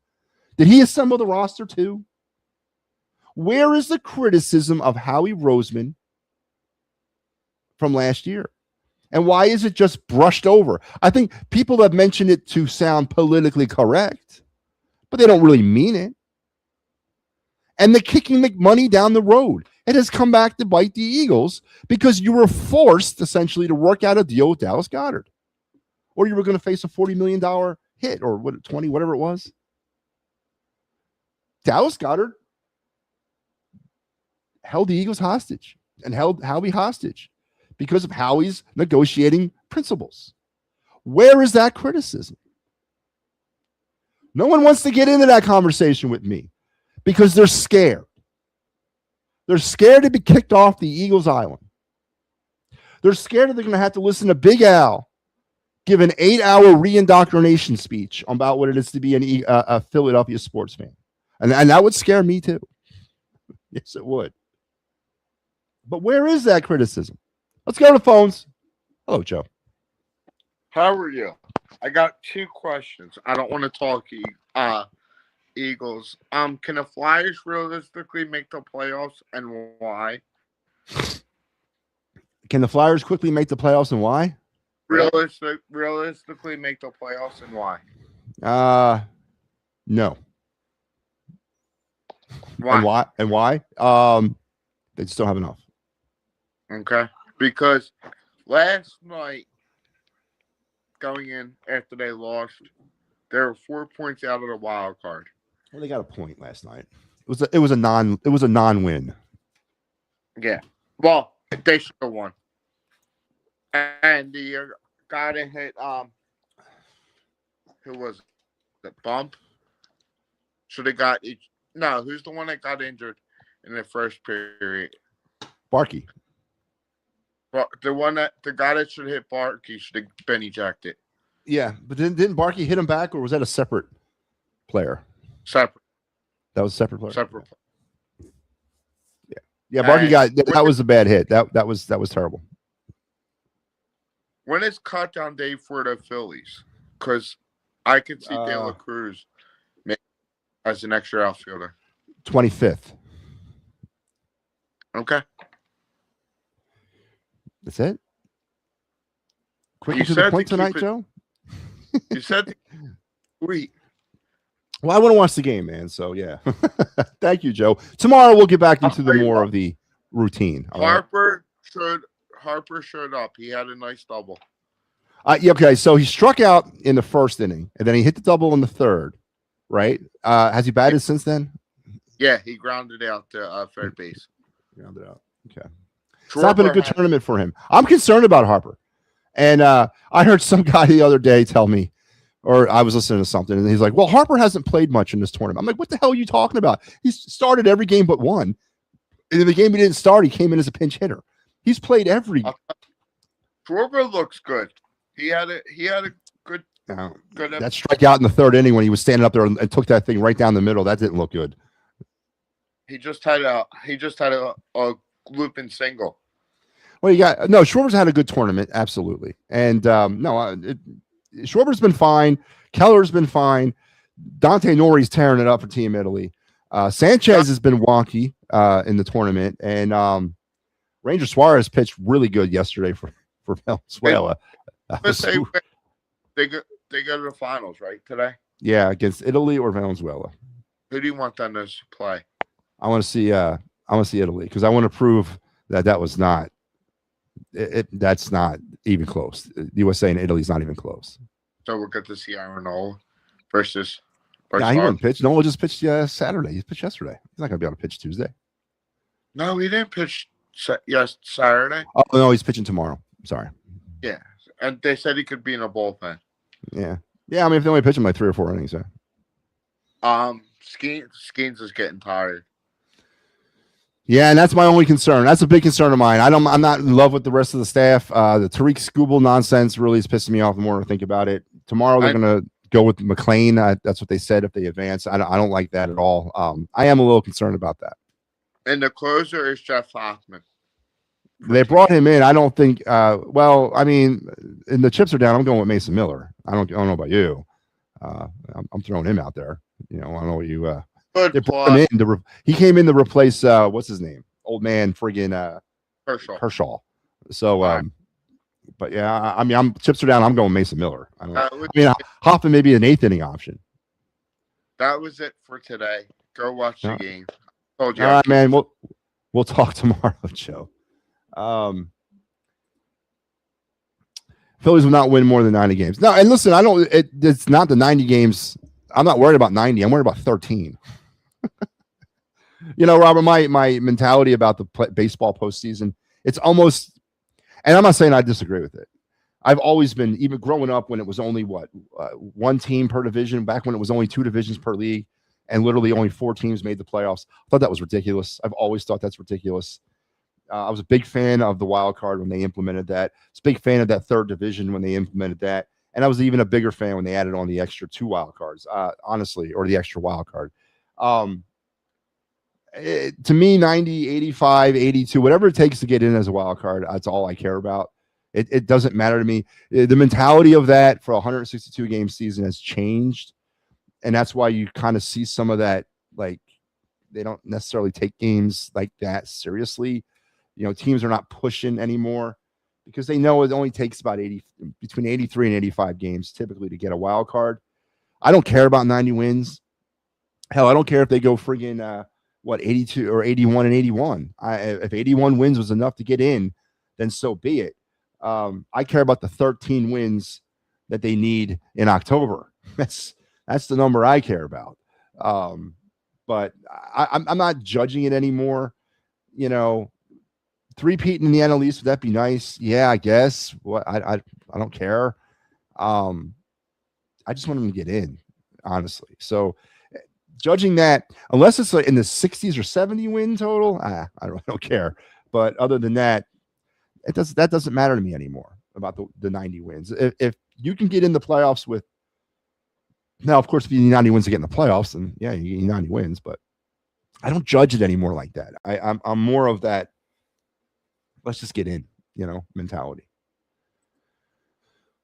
Did he assemble the roster too? Where is the criticism of Howie Roseman from last year? And why is it just brushed over? I think people have mentioned it to sound politically correct, but they don't really mean it. And the kicking McMoney down the road, it has come back to bite the Eagles because you were forced essentially to work out a deal with Dallas Goedert, or you were going to face a $40 million hit, or what, 20, whatever it was. Dallas Goedert held the Eagles hostage and held Howie hostage because of Howie's negotiating principles. Where is that criticism? No one wants to get into that conversation with me because they're scared. They're scared to be kicked off the Eagles Island. They're scared that they're going to have to listen to Big Al give an 8-hour re-indoctrination speech about what it is to be a Philadelphia sports fan. And that would scare me too. Yes, it would. But where is that criticism? Let's go to the phones. Hello, Joe. How are you? I got 2 questions. I don't want to talk Eagles. Can the Flyers realistically make the playoffs, and why? Can the Flyers quickly make the playoffs, and why? Realistically make the playoffs, and why? No. Why? And why? They just don't have enough. Okay. Because last night, going in after they lost, they were 4 points out of the wild card. Well, they got a point last night. It was a non-win. Yeah. Well, they should have won. And the guy that hit who was the bump? Should have got no, who's the one that got injured in the first period? Barkey. Well, the guy that should hit Barkey should have been ejected. Yeah, but didn't Barkey hit him back, or was that a separate player? Separate. That was a separate player. Separate. Yeah. Barkey that was a bad hit. That was terrible. When is cut down day for the Phillies? Because I could see De La Cruz as an extra outfielder. 25th. Okay. That's it. Quick to the point tonight, Joe. You said sweet. Well, I want to watch the game, man. So yeah. Thank you, Joe. Tomorrow we'll get back into the more of the routine. Harper showed up. He had a nice double. Yeah, okay, so he struck out in the first inning, and then he hit the double in the third, right? Has he batted since then? Yeah, he grounded out to third base. Grounded out. Okay. It's not been a good tournament for him. I'm concerned about Harper. And I heard some guy the other day tell me, or I was listening to something, and he's like, well, Harper hasn't played much in this tournament. I'm like, what the hell are you talking about? He's started every game but one. And in the game he didn't start, he came in as a pinch hitter. He's played every game. Schwarber looks good. He had a good good. That strikeout in the third inning when he was standing up there and took that thing right down the middle. That didn't look good. He just had a looping single. Well, Schwarber's had a good tournament, absolutely. And Schwarber's been fine. Keller's been fine. Dante Nori's tearing it up for Team Italy. Sanchez has been wonky in the tournament, and Ranger Suarez pitched really good yesterday for Venezuela. They go to the finals, right, today? Yeah, against Italy or Venezuela. Who do you want them to play? I want to see Italy because I want to prove that was not. That's not even close. USA and Italy's not even close. So we'll get to see Aaron Nola versus Bryce Nah, he Harper. wouldn't pitch. Nola just pitched Saturday. He pitched yesterday. He's not going to be able to pitch Tuesday. No, he didn't pitch Saturday. Oh, no, he's pitching tomorrow. Sorry. Yeah, and they said he could be in a bullpen. Yeah. Yeah, I mean, if they only pitch him like 3 or 4 innings, Skeens is getting tired. Yeah, and that's my only concern. That's a big concern of mine. I'm not in love with the rest of the staff. The Tariq Skubal nonsense really is pissing me off the more I think about it. Tomorrow they're going to go with McLean. That's what they said if they advance. I don't like that at all. I am a little concerned about that. And the closer is Jeff Hoffman. They brought him in. I don't think. Well, I mean, and the chips are down. I'm going with Mason Miller. I don't know about you. I'm throwing him out there. I don't know what you. They brought him in he came in to replace what's his name, old man, friggin' Kershaw. So, but yeah, I mean, chips are down. I'm going Mason Miller. Hoffman may be an 8th inning option. That was it for today. Go watch the game. All right, man. We'll talk tomorrow, Joe. Phillies will not win more than 90 games. No, and listen, it's not the 90 games. I'm not worried about 90. I'm worried about 13. Robert, my mentality about the baseball postseason, it's almost, and I'm not saying I disagree with it. I've always been, even growing up when it was only one team per division, back when it was only 2 divisions per league, and literally only 4 teams made the playoffs. I thought that was ridiculous. I've always thought that's ridiculous. I was a big fan of the wild card when they implemented that. I was a big fan of that 3rd division when they implemented that. And I was even a bigger fan when they added on the extra 2 wild cards, honestly, or the extra wild card. To me, 90, 85, 82, whatever it takes to get in as a wild card, that's all I care about. It doesn't matter to me. The mentality of that for a 162 game season has changed. And that's why you kind of see some of that, like, they don't necessarily take games like that seriously. Teams are not pushing anymore because they know it only takes about between 83 and 85 games typically to get a wild card. I don't care about 90 wins. Hell, I don't care if they go friggin' 82 or 81 and 81. If 81 wins was enough to get in, then so be it. I care about the 13 wins that they need in October. That's the number I care about. But I'm not judging it anymore. 3-peating in the NL East, would that be nice? Yeah, I guess. I don't care. I just want them to get in, honestly. So judging that, unless it's like in the 60s or 70 win total, I don't care. But other than that, that doesn't matter to me anymore about the 90 wins. If you can get in the playoffs with, now, of course, if you need 90 wins to get in the playoffs, then yeah, you get 90 wins. But I don't judge it anymore like that. I'm more of that, let's just get in, mentality.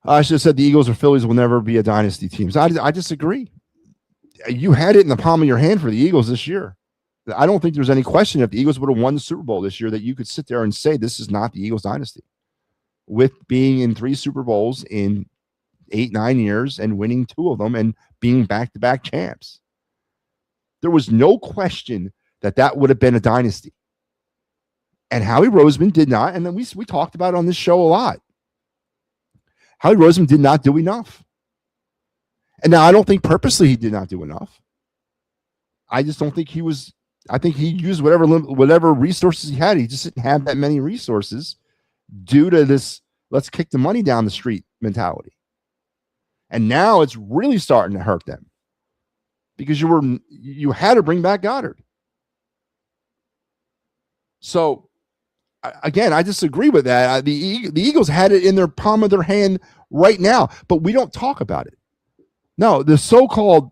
I should have said the Eagles or Phillies will never be a dynasty team. So I disagree. You had it in the palm of your hand for the Eagles this year. I don't think there's any question if the Eagles would have won the Super Bowl this year that you could sit there and say this is not the Eagles dynasty. With being in 3 Super Bowls in 8-9 years and winning 2 of them and being back-to-back champs. There was no question that would have been a dynasty. And Howie Roseman did not, and then we talked about it on this show a lot. Howie Roseman did not do enough. And now I don't think purposely he did not do enough. I just don't think I think he used whatever resources he had. He just didn't have that many resources due to this let's kick the money down the street mentality. And now it's really starting to hurt them because you had to bring back Goddard. So again, I disagree with that. The Eagles had it in their palm of their hand right now, but we don't talk about it. No, the so-called,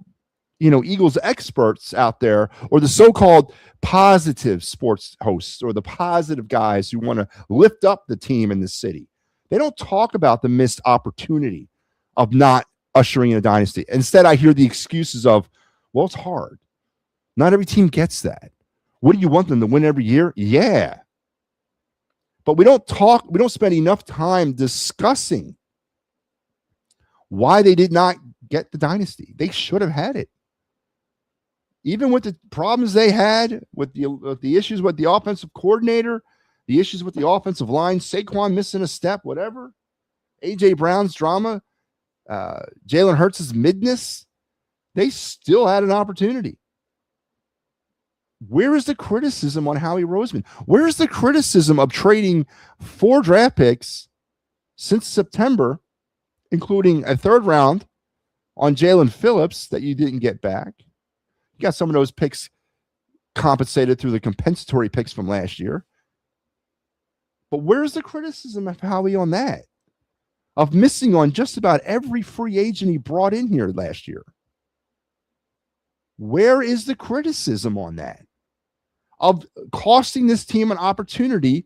Eagles experts out there, or the so-called positive sports hosts, or the positive guys who want to lift up the team in the city, they don't talk about the missed opportunity of not ushering in a dynasty. Instead, I hear the excuses of, well, it's hard. Not every team gets that. What do you want them to win every year? Yeah. But we don't spend enough time discussing why they did not get the dynasty. They should have had it. Even with the problems they had with the issues with the offensive coordinator, the issues with the offensive line, Saquon missing a step, whatever, A.J. Brown's drama, Jalen Hurts' midness, they still had an opportunity. Where is the criticism on Howie Roseman? Where is the criticism of trading 4 draft picks since September, including a 3rd round on Jalen Phillips that you didn't get back? You got some of those picks compensated through the compensatory picks from last year. But where's the criticism of Howie on that? Of missing on just about every free agent he brought in here last year. Where is the criticism on that? Of costing this team an opportunity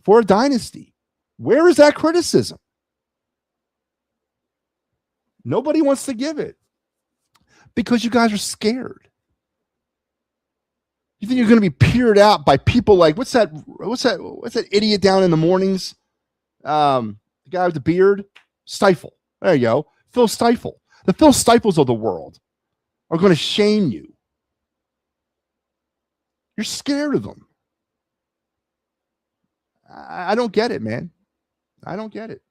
for a dynasty. Where is that criticism? Nobody wants to give it because you guys are scared. You think you're going to be peered out by people like what's that idiot down in the mornings? The guy with the beard, Stifle. There you go, Phil Stifle. The Phil Stifles of the world are going to shame you. You're scared of them. I don't get it, man. I don't get it.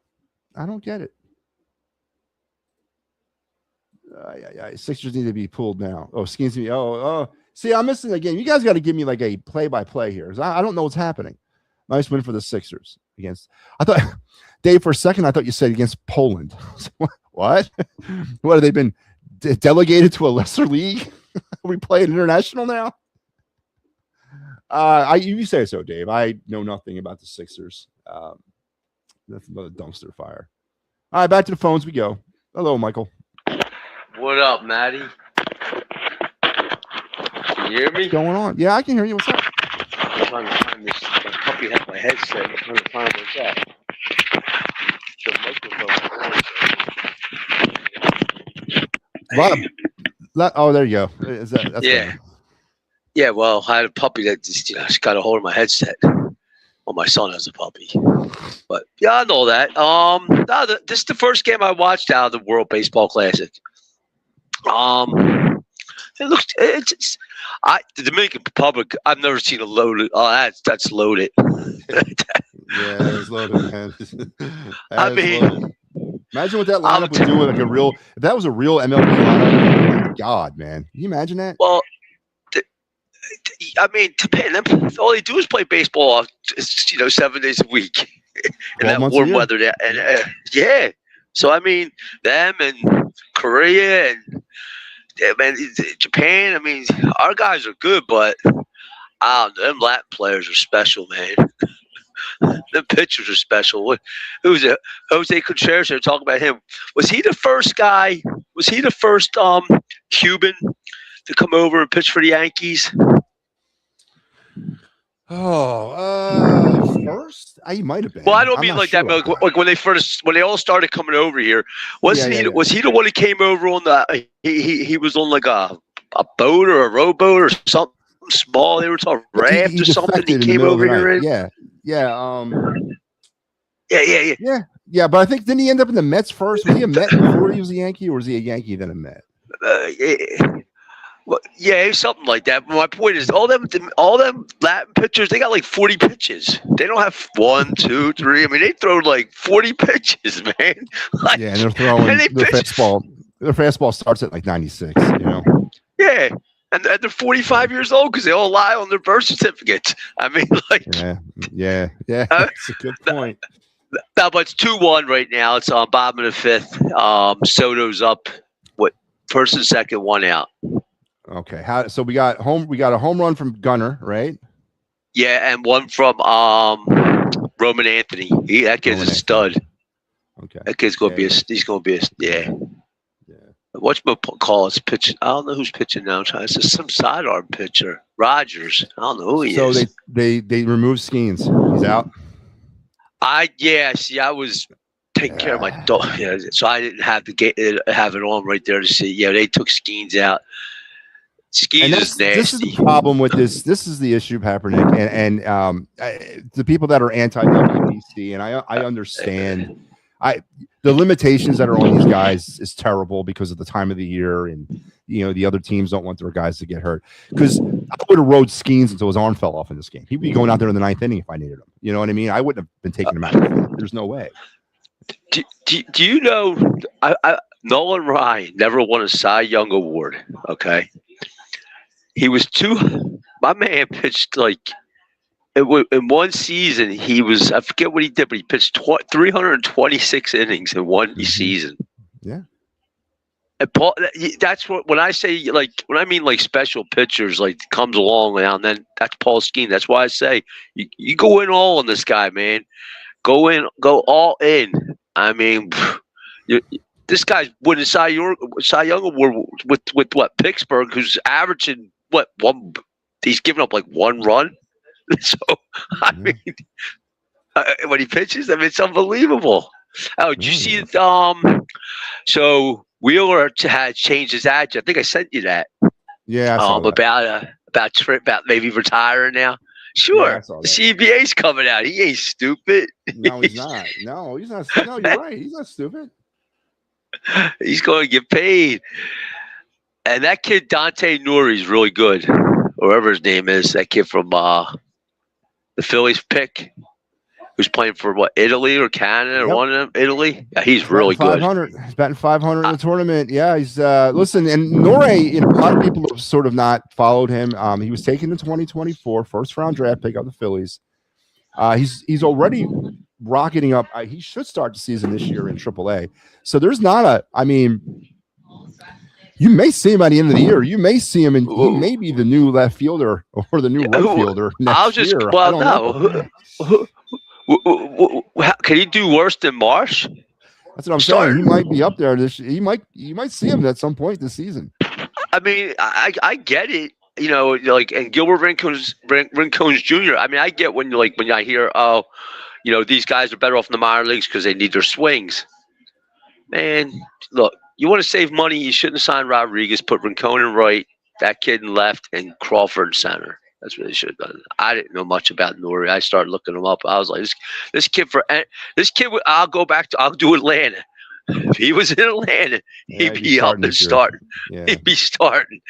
Sixers need to be pulled now. Oh, excuse me. Oh. See, I'm missing again. You guys got to give me like a play-by-play here. I don't know what's happening. Nice win for the Sixers against. I thought, Dave, for a second, I thought you said against Poland. What? What have they been delegated to a lesser league? Are we playing international now? You say so, Dave. I know nothing about the Sixers. That's another dumpster fire. All right, back to the phones we go. Hello, Michael. What up, Matty? Can you hear me? What's going on? Yeah, I can hear you. What's up? I'm trying to find this. My puppy has my headset. I'm trying to find what's that. Oh, there you go. Is that? That's yeah. better. Yeah, well, I had a puppy that just, she got a hold of my headset. Well, my son has a puppy. But, yeah, I know that. This is the first game I watched out of the World Baseball Classic. The Dominican Republic, I've never seen a loaded. Oh, that's loaded. Yeah, it was loaded, man. Loaded. Imagine what that lineup would do with like if that was a real MLB lineup. Oh my God, man. Can you imagine that? Well, to pay them, all they do is play baseball, 7 days a week in that warm weather. There. And yeah, so them and Korea and Japan. Our guys are good, but them Latin players are special, man. The pitchers are special. Who's it? Jose Contreras. They're talking about him. Was he the first guy? Was he the first Cuban to come over and pitch for the Yankees? First? He might have been. Well, I don't mean like sure. That, but like when they all started coming over here, was he the one who came over on the? He was on like a boat or a rowboat or something small. They were talking raft or something. He came over here. Yeah. Yeah. But I think didn't he end up in the Mets first? Was he a Met before he was a Yankee, or was he a Yankee then a Met? Well, yeah, something like that. But my point is, all them Latin pitchers, they got like 40 pitches. They don't have 1, 2, 3. They throw like 40 pitches, man. Like, yeah, and they're throwing their fastball. Their fastball starts at like 96. Yeah, and they're 45 years old because they all lie on their birth certificates. Yeah. That's a good point. No, but it's 2-1 right now. It's on bottom of the 5th. Soto's up. First and second, 1 out. Okay. So we got a home run from Gunnar, right? Yeah, and one from Roman Anthony. That kid's a stud. Okay. That kid's gonna be he's gonna be yeah. Whatchamacallit is pitching. I don't know who's pitching now. It's just some sidearm pitcher. Rogers. I don't know who he is. So they removed Skeens. He's out. I was taking care of my dog. Yeah, so I didn't have have it on right there to see. Yeah, they took Skeens out. Skeens is nasty. This is the problem with this. This is the issue, Kaepernick, and the people that are anti-WBC, and I understand. The limitations that are on these guys is terrible because of the time of the year, and the other teams don't want their guys to get hurt. Because I would have rode Skeens until his arm fell off in this game. He'd be going out there in the 9th inning if I needed him. You know what I mean? I wouldn't have been taking him out. There's no way. Do you know? Nolan Ryan never won a Cy Young award. Okay, he was too. My man pitched like in one season. He was, I forget what he did, but he pitched 326 innings in one season. Yeah. And Paul, that's what when I say when I mean special pitchers comes along now and then, that's Paul Skeen. That's why I say you go in all on this guy, man. Go all in. I mean, this guy's winning Cy Young award with what, Pittsburgh, who's averaging what, one. He's giving up like one run. So I mean, when he pitches, I mean, it's unbelievable. Oh, did you see it? So Wheeler had changed his address. I think I sent you that. Yeah. I saw that. About maybe retiring now. Sure, Yeah, the CBA's coming out. He ain't stupid. No, he's not. No, he's not. No, you're right. He's not stupid. He's going to get paid. And that kid Dante Nuri is really good, or whatever his name is. That kid from the Phillies pick, who's playing for what, Italy or Canada or one of them. Italy. Yeah, he's really good. He's batting 500 in the tournament. Yeah, he's listen. And Nore, a lot of people have sort of not followed him. He was taken in 2024, first round draft pick of the Phillies. He's already rocketing up. He should start the season this year in AAA. So there's not a. I mean, you may see him by the end of the year. You may see him, and he may be the new left fielder or the new right fielder next year. Well, no. Can he do worse than Marsh? That's what I'm saying. He might be up there. You might see him at some point this season. I mean, I get it. You know, and Gilbert Rincones Jr. I mean, I get when I hear, oh, these guys are better off in the minor leagues because they need their swings. Man, look, you want to save money, you shouldn't sign Rodriguez, put Rincon in right, that kid in left, and Crawford in center. That's what they should have done. I didn't know much about Nuri. I started looking him up. I was like, this kid. I'll do Atlanta. If he was in Atlanta, he'd be up and starting. Yeah. He'd be starting.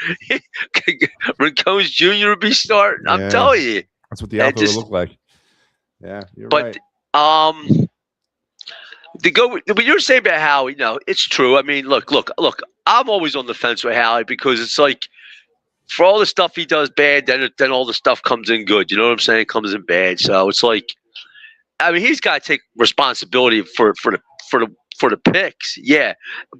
Rincones Jr. would be starting. I'm telling you. That's what the outfit would look like. Yeah, you're right. But you're saying about Howie, it's true. I mean, look. I'm always on the fence with Howie because it's like, for all the stuff he does bad, then all the stuff comes in good. You know what I'm saying? Comes in bad. So it's like, I mean, he's got to take responsibility for the picks. Yeah,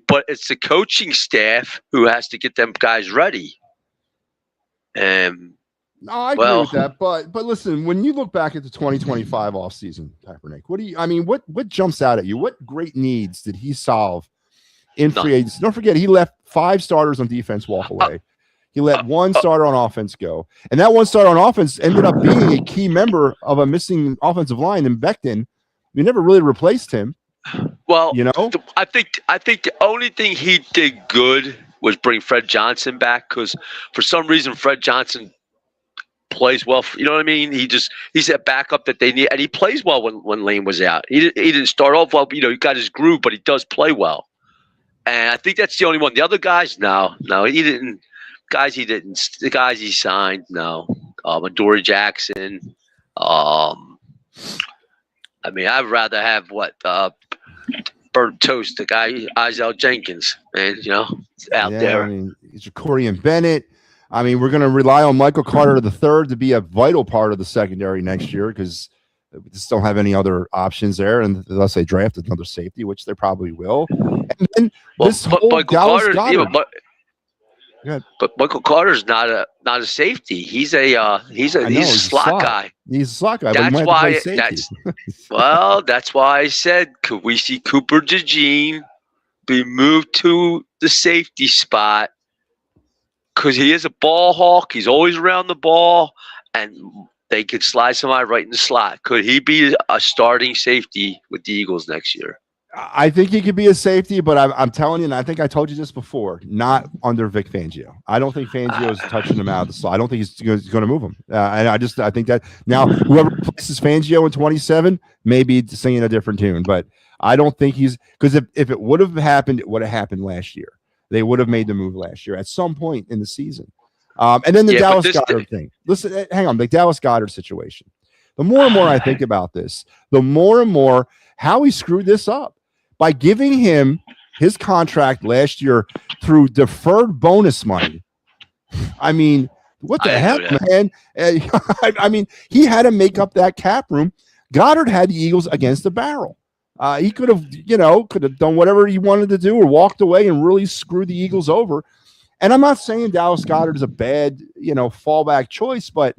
but it's the coaching staff who has to get them guys ready. No, I agree with that. But listen, when you look back at the 2025 offseason, Kaepernick, what jumps out at you? What great needs did he solve in free agency? Don't forget, he left 5 starters on defense walk away. He let 1 starter on offense go. And that 1 starter on offense ended up being a key member of a missing offensive line in Becton. We never really replaced him. Well, I think the only thing he did good was bring Fred Johnson back, because for some reason Fred Johnson plays well. You know what I mean? He's that backup that they need, and he plays well when Lane was out. He didn't start off well. He got his groove, but he does play well. And I think that's the only one. The other guys, no, he didn't. The guys he signed, no. Adoree Jackson. I mean, I'd rather have burnt toast, the guy Isaiah Jenkins, man. Out there. I mean, Jacorian Bennett. I mean, we're going to rely on Michael Carter III to be a vital part of the secondary next year, because we just don't have any other options there, and unless they draft another safety, which they probably will. And then Dallas Goedert. But Michael Carter's not a safety. He's a slot guy. He's a slot guy. That's why I said, could we see Cooper DeJean be moved to the safety spot? Because he is a ball hawk. He's always around the ball, and they could slide somebody right in the slot. Could he be a starting safety with the Eagles next year? I think he could be a safety, but I'm telling you, and I think I told you this before, not under Vic Fangio. I don't think Fangio is touching him out of the slot. I don't think he's going to move him. And I think that now whoever replaces Fangio in 27 may be singing a different tune, but I don't think because if it would have happened, it would have happened last year. They would have made the move last year at some point in the season. And then the Dallas Goedert thing. Listen, hang on, the Dallas Goedert situation. The more and more I think about this, the more and more how he screwed this up by giving him his contract last year through deferred bonus money. I mean, what the hell, man? I mean, he had to make up that cap room. Goddard had the Eagles against the barrel. He could have done whatever he wanted to do or walked away and really screwed the Eagles over. And I'm not saying Dallas Goedert is a bad, fallback choice, but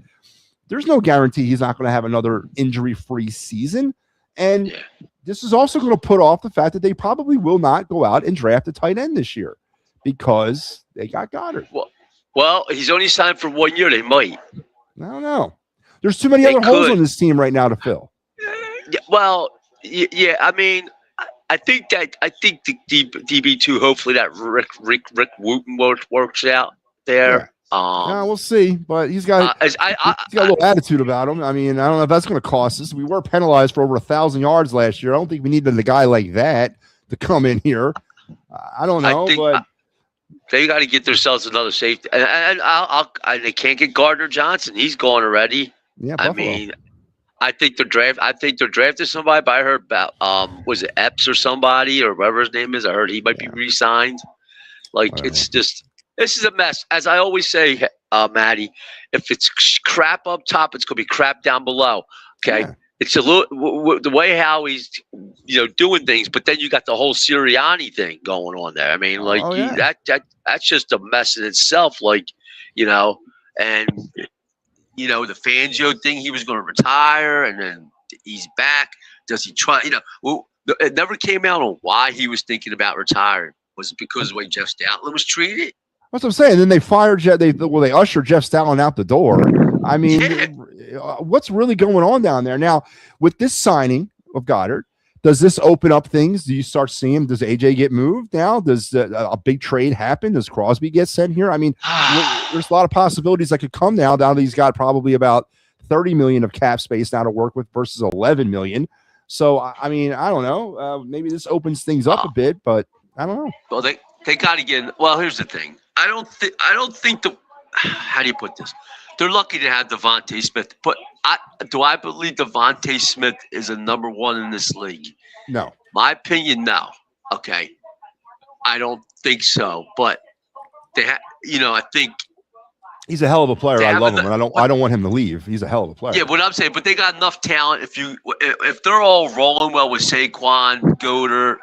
there's no guarantee he's not going to have another injury-free season. And this is also going to put off the fact that they probably will not go out and draft a tight end this year because they got Goddard. Well, he's only signed for 1 year. They might. I don't know. There's too many other holes on this team right now to fill. Yeah, well, yeah. I mean, I think the DB2. Hopefully, that Rick Wooten works out there. Yeah. We'll see. But he's got he's got a little attitude about him. I mean, I don't know if that's going to cost us. We were penalized for over 1,000 yards last year. I don't think we needed a guy like that to come in here. I don't know, but. They got to get themselves another safety, and they can't get Gardner Johnson. He's gone already. Yeah, Buffalo. I mean, I think they're drafting somebody. But I heard about was it Epps or somebody or whatever his name is. I heard he might be re-signed. It's just this is a mess. As I always say, Matty, if it's crap up top, it's gonna be crap down below. Okay. Yeah. It's a little the way how he's doing things, but then you got the whole Sirianni thing going on there. I mean, that's just a mess in itself. And the Fangio thing, he was going to retire, and then he's back. Does he try? It never came out on why he was thinking about retiring. Was it because of the way Jeff Stoutland was treated? That's what I'm saying. Then they fired Jeff. They ushered Jeff Stoutland out the door. I mean, what's really going on down there now with this signing of Goddard? Does this open up things? Do you start seeing? Does AJ get moved now? Does a big trade happen? Does Crosby get sent here? I mean, there's a lot of possibilities that could come now. Now that he's got probably about $30 million of cap space now to work with versus $11 million. So I mean, I don't know. Maybe this opens things up a bit, but I don't know. Well, they got to get. Well, here's the thing. I don't think the. How do you put this? They're lucky to have Devontae Smith, but do I believe Devontae Smith is a number one in this league? No. My opinion, no. Okay, I don't think so. But I think he's a hell of a player. I love him, and I don't want him to leave. He's a hell of a player. Yeah, what I'm saying, but they got enough talent. If they're all rolling well with Saquon, Goddard,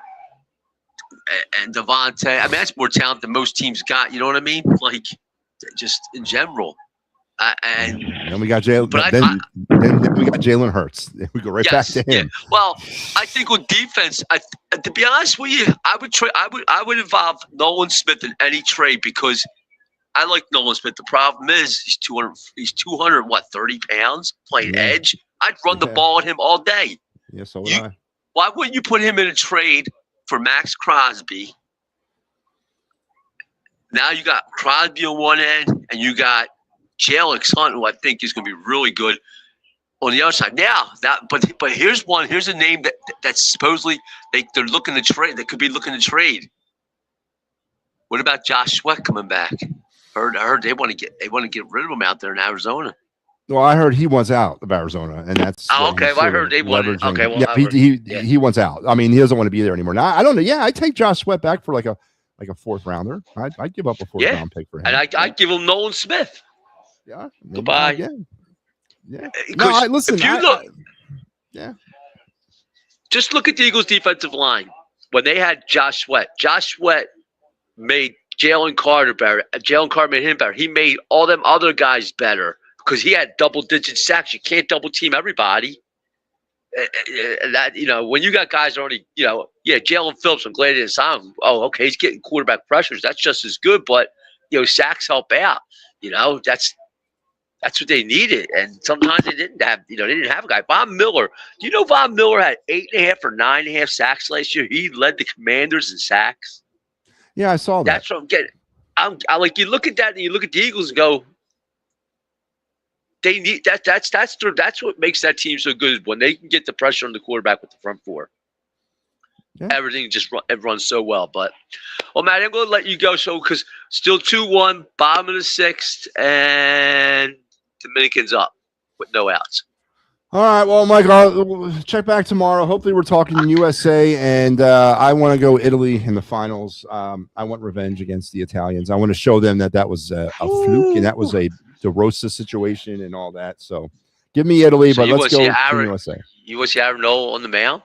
and Devontae, I mean that's more talent than most teams got. You know what I mean? Like just in general. And then we got Jalen. Then we got Jalen Hurts. We go right back to him. Yeah. Well, I think on defense, to be honest with you, I would involve Nolan Smith in any trade because I like Nolan Smith. The problem is he's 230 pounds playing edge. I'd run the ball at him all day. Yeah, so would I. Why wouldn't you put him in a trade for Max Crosby? Now you got Crosby on one end, and you got Jalen Hunt, who I think is going to be really good on the other side. Now but here's a name that's supposedly they're looking to trade. They could be looking to trade. What about Josh Sweat coming back? I heard they want to get rid of him out there in Arizona. Well, I heard he wants out of Arizona, and that's okay. Well, I heard they wanted. Okay, well, yeah, he wants out. I mean, he doesn't want to be there anymore. Now, I don't know. Yeah, I'd take Josh Sweat back for like a fourth rounder. I'd give up a fourth round pick for him. And I'd give him Nolan Smith. Yeah. Goodbye. Yeah. No, listen. Just look at the Eagles' defensive line. When they had Josh Sweat made Jalen Carter better. Jalen Carter made him better. He made all them other guys better because he had double-digit sacks. You can't double-team everybody. That when you got guys already, Jalen Phillips, I'm glad he didn't sign him. Oh, okay, he's getting quarterback pressures. That's just as good, but sacks help out. That's what they needed, and sometimes they didn't have. They didn't have a guy. Von Miller. Do you know Von Miller had 8.5 or 9.5 sacks last year? He led the Commanders in sacks. Yeah, I saw that. That's what I'm getting. I like you look at that and you look at the Eagles and go, they need that. That's what makes that team so good when they can get the pressure on the quarterback with the front four. Yeah. Everything just runs so well. But, Matt, I'm going to let you go. So because still 2-1, bottom of the sixth, and Dominicans up with no outs. All right, well, Mike, we'll check back tomorrow. Hopefully, we're talking USA, and I want to go Italy in the finals. I want revenge against the Italians. I want to show them that was a fluke and that was a De Rosa situation and all that. So, give me Italy, So but you let's want to see go Team Aaron? USA. You want to see Aaron Noel on the mound?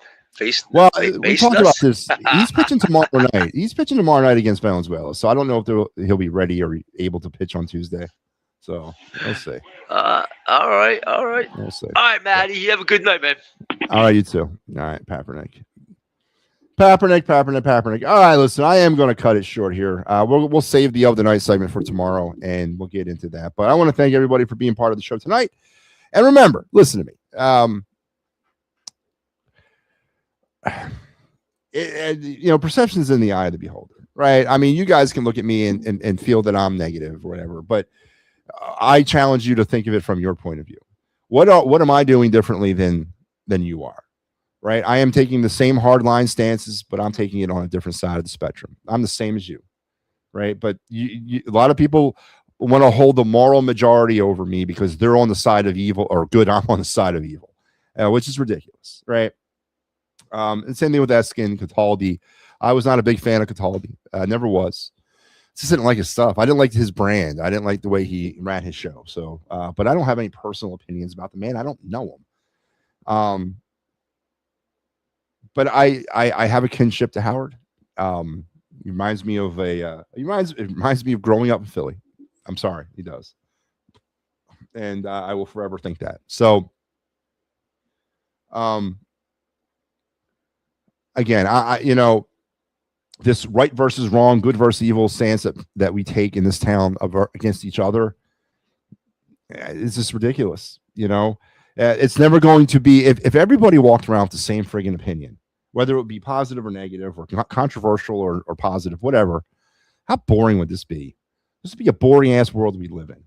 Well, we talked about us? this. He's pitching tomorrow night. He's pitching tomorrow night against Venezuela. So I don't know if he'll be ready or able to pitch on Tuesday. So we'll see. All right. We'll see. All right, Matty. You have a good night, man. All right, you too. All right, Papernick. All right, listen, I am going to cut it short here. We'll save the other night segment for tomorrow, and we'll get into that. But I want to thank everybody for being part of the show tonight. And remember, listen to me. Perception is in the eye of the beholder, right? I mean, you guys can look at me and feel that I'm negative or whatever, but I challenge you to think of it from your point of view. What am I doing differently than you are, right? I am taking the same hardline stances, but I'm taking it on a different side of the spectrum. I'm the same as you, right? But a lot of people want to hold the moral majority over me because they're on the side of evil or good. I'm on the side of evil, which is ridiculous, right? And same thing with that skin, Cataldi. I was not a big fan of Cataldi. Never was. Just didn't like his stuff. I didn't like his brand. I didn't like the way he ran his show. So, but I don't have any personal opinions about the man. I don't know him. But I have a kinship to Howard. It reminds me of it reminds me of growing up in Philly. I'm sorry, he does. And I will forever think that. So, again, this right versus wrong, good versus evil stance that we take in this town against each other, it's just ridiculous. It's never going to be, if everybody walked around with the same friggin' opinion, whether it would be positive or negative or controversial or positive, whatever, how boring would this be? This would be a boring ass world we live in.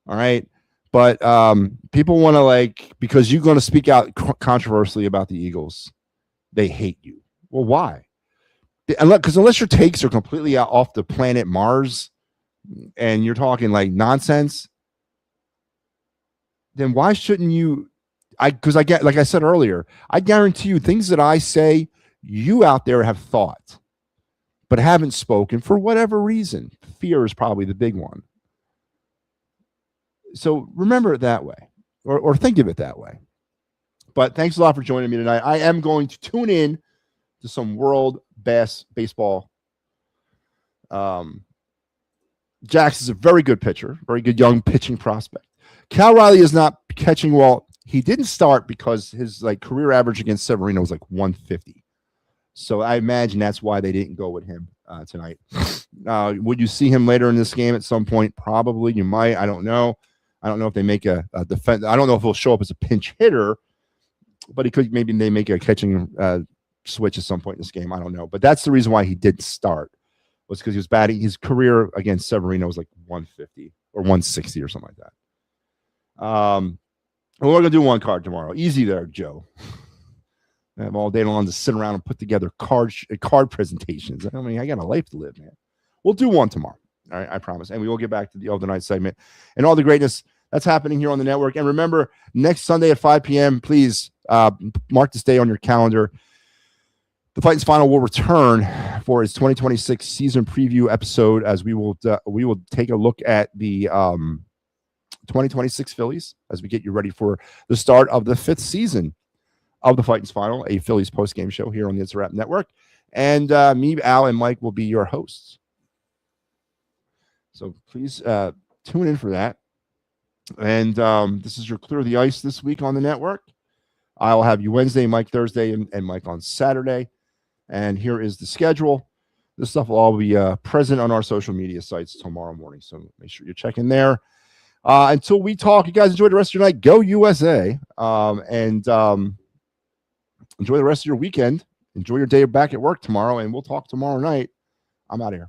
All right. But people want to because you're going to speak out controversially about the Eagles, they hate you. Well, why? Because unless your takes are completely off the planet Mars and you're talking nonsense, then why shouldn't you? Because I get, like I said earlier, I guarantee you things that I say, you out there have thought, but haven't spoken for whatever reason. Fear is probably the big one. So remember it that way, or think of it that way. But thanks a lot for joining me tonight. I am going to tune in to some World Baseball. Jax is a very good pitcher, very good young pitching prospect. Cal Riley is not catching well. He didn't start because his career average against Severino was 150. So I imagine that's why they didn't go with him tonight. Would you see him later in this game at some point? Probably. You might. I don't know. I don't know if they make a defense. I don't know if he'll show up as a pinch hitter, but he could. Maybe they make a catching switch at some point in this game. I don't know. But that's the reason why he didn't start, was because he was batting. His career against Severino was 150 or 160 or something like that. We're going to do one card tomorrow. Easy there, Joe. I have all day long to sit around and put together card presentations. I mean, I got a life to live, man. We'll do one tomorrow. All right, I promise. And we will get back to the other night segment and all the greatness that's happening here on the network. And remember, next Sunday at 5 p.m., please mark this day on your calendar. The Titans Final will return for its 2026 season preview episode, as we will take a look at the 2026 Phillies as we get you ready for the start of the 5th season of the Titans Final, a Phillies post-game show here on the It's a Wrap Network. And me, Al, and Mike will be your hosts. So please tune in for that. And this is your Clear the Ice this week on the network. I'll have you Wednesday, Mike Thursday, and Mike on Saturday. And here is the schedule. This stuff will all be present on our social media sites tomorrow morning. So make sure you're checking there. Until we talk, you guys enjoy the rest of your night. Go USA. And enjoy the rest of your weekend. Enjoy your day back at work tomorrow. And we'll talk tomorrow night. I'm out of here.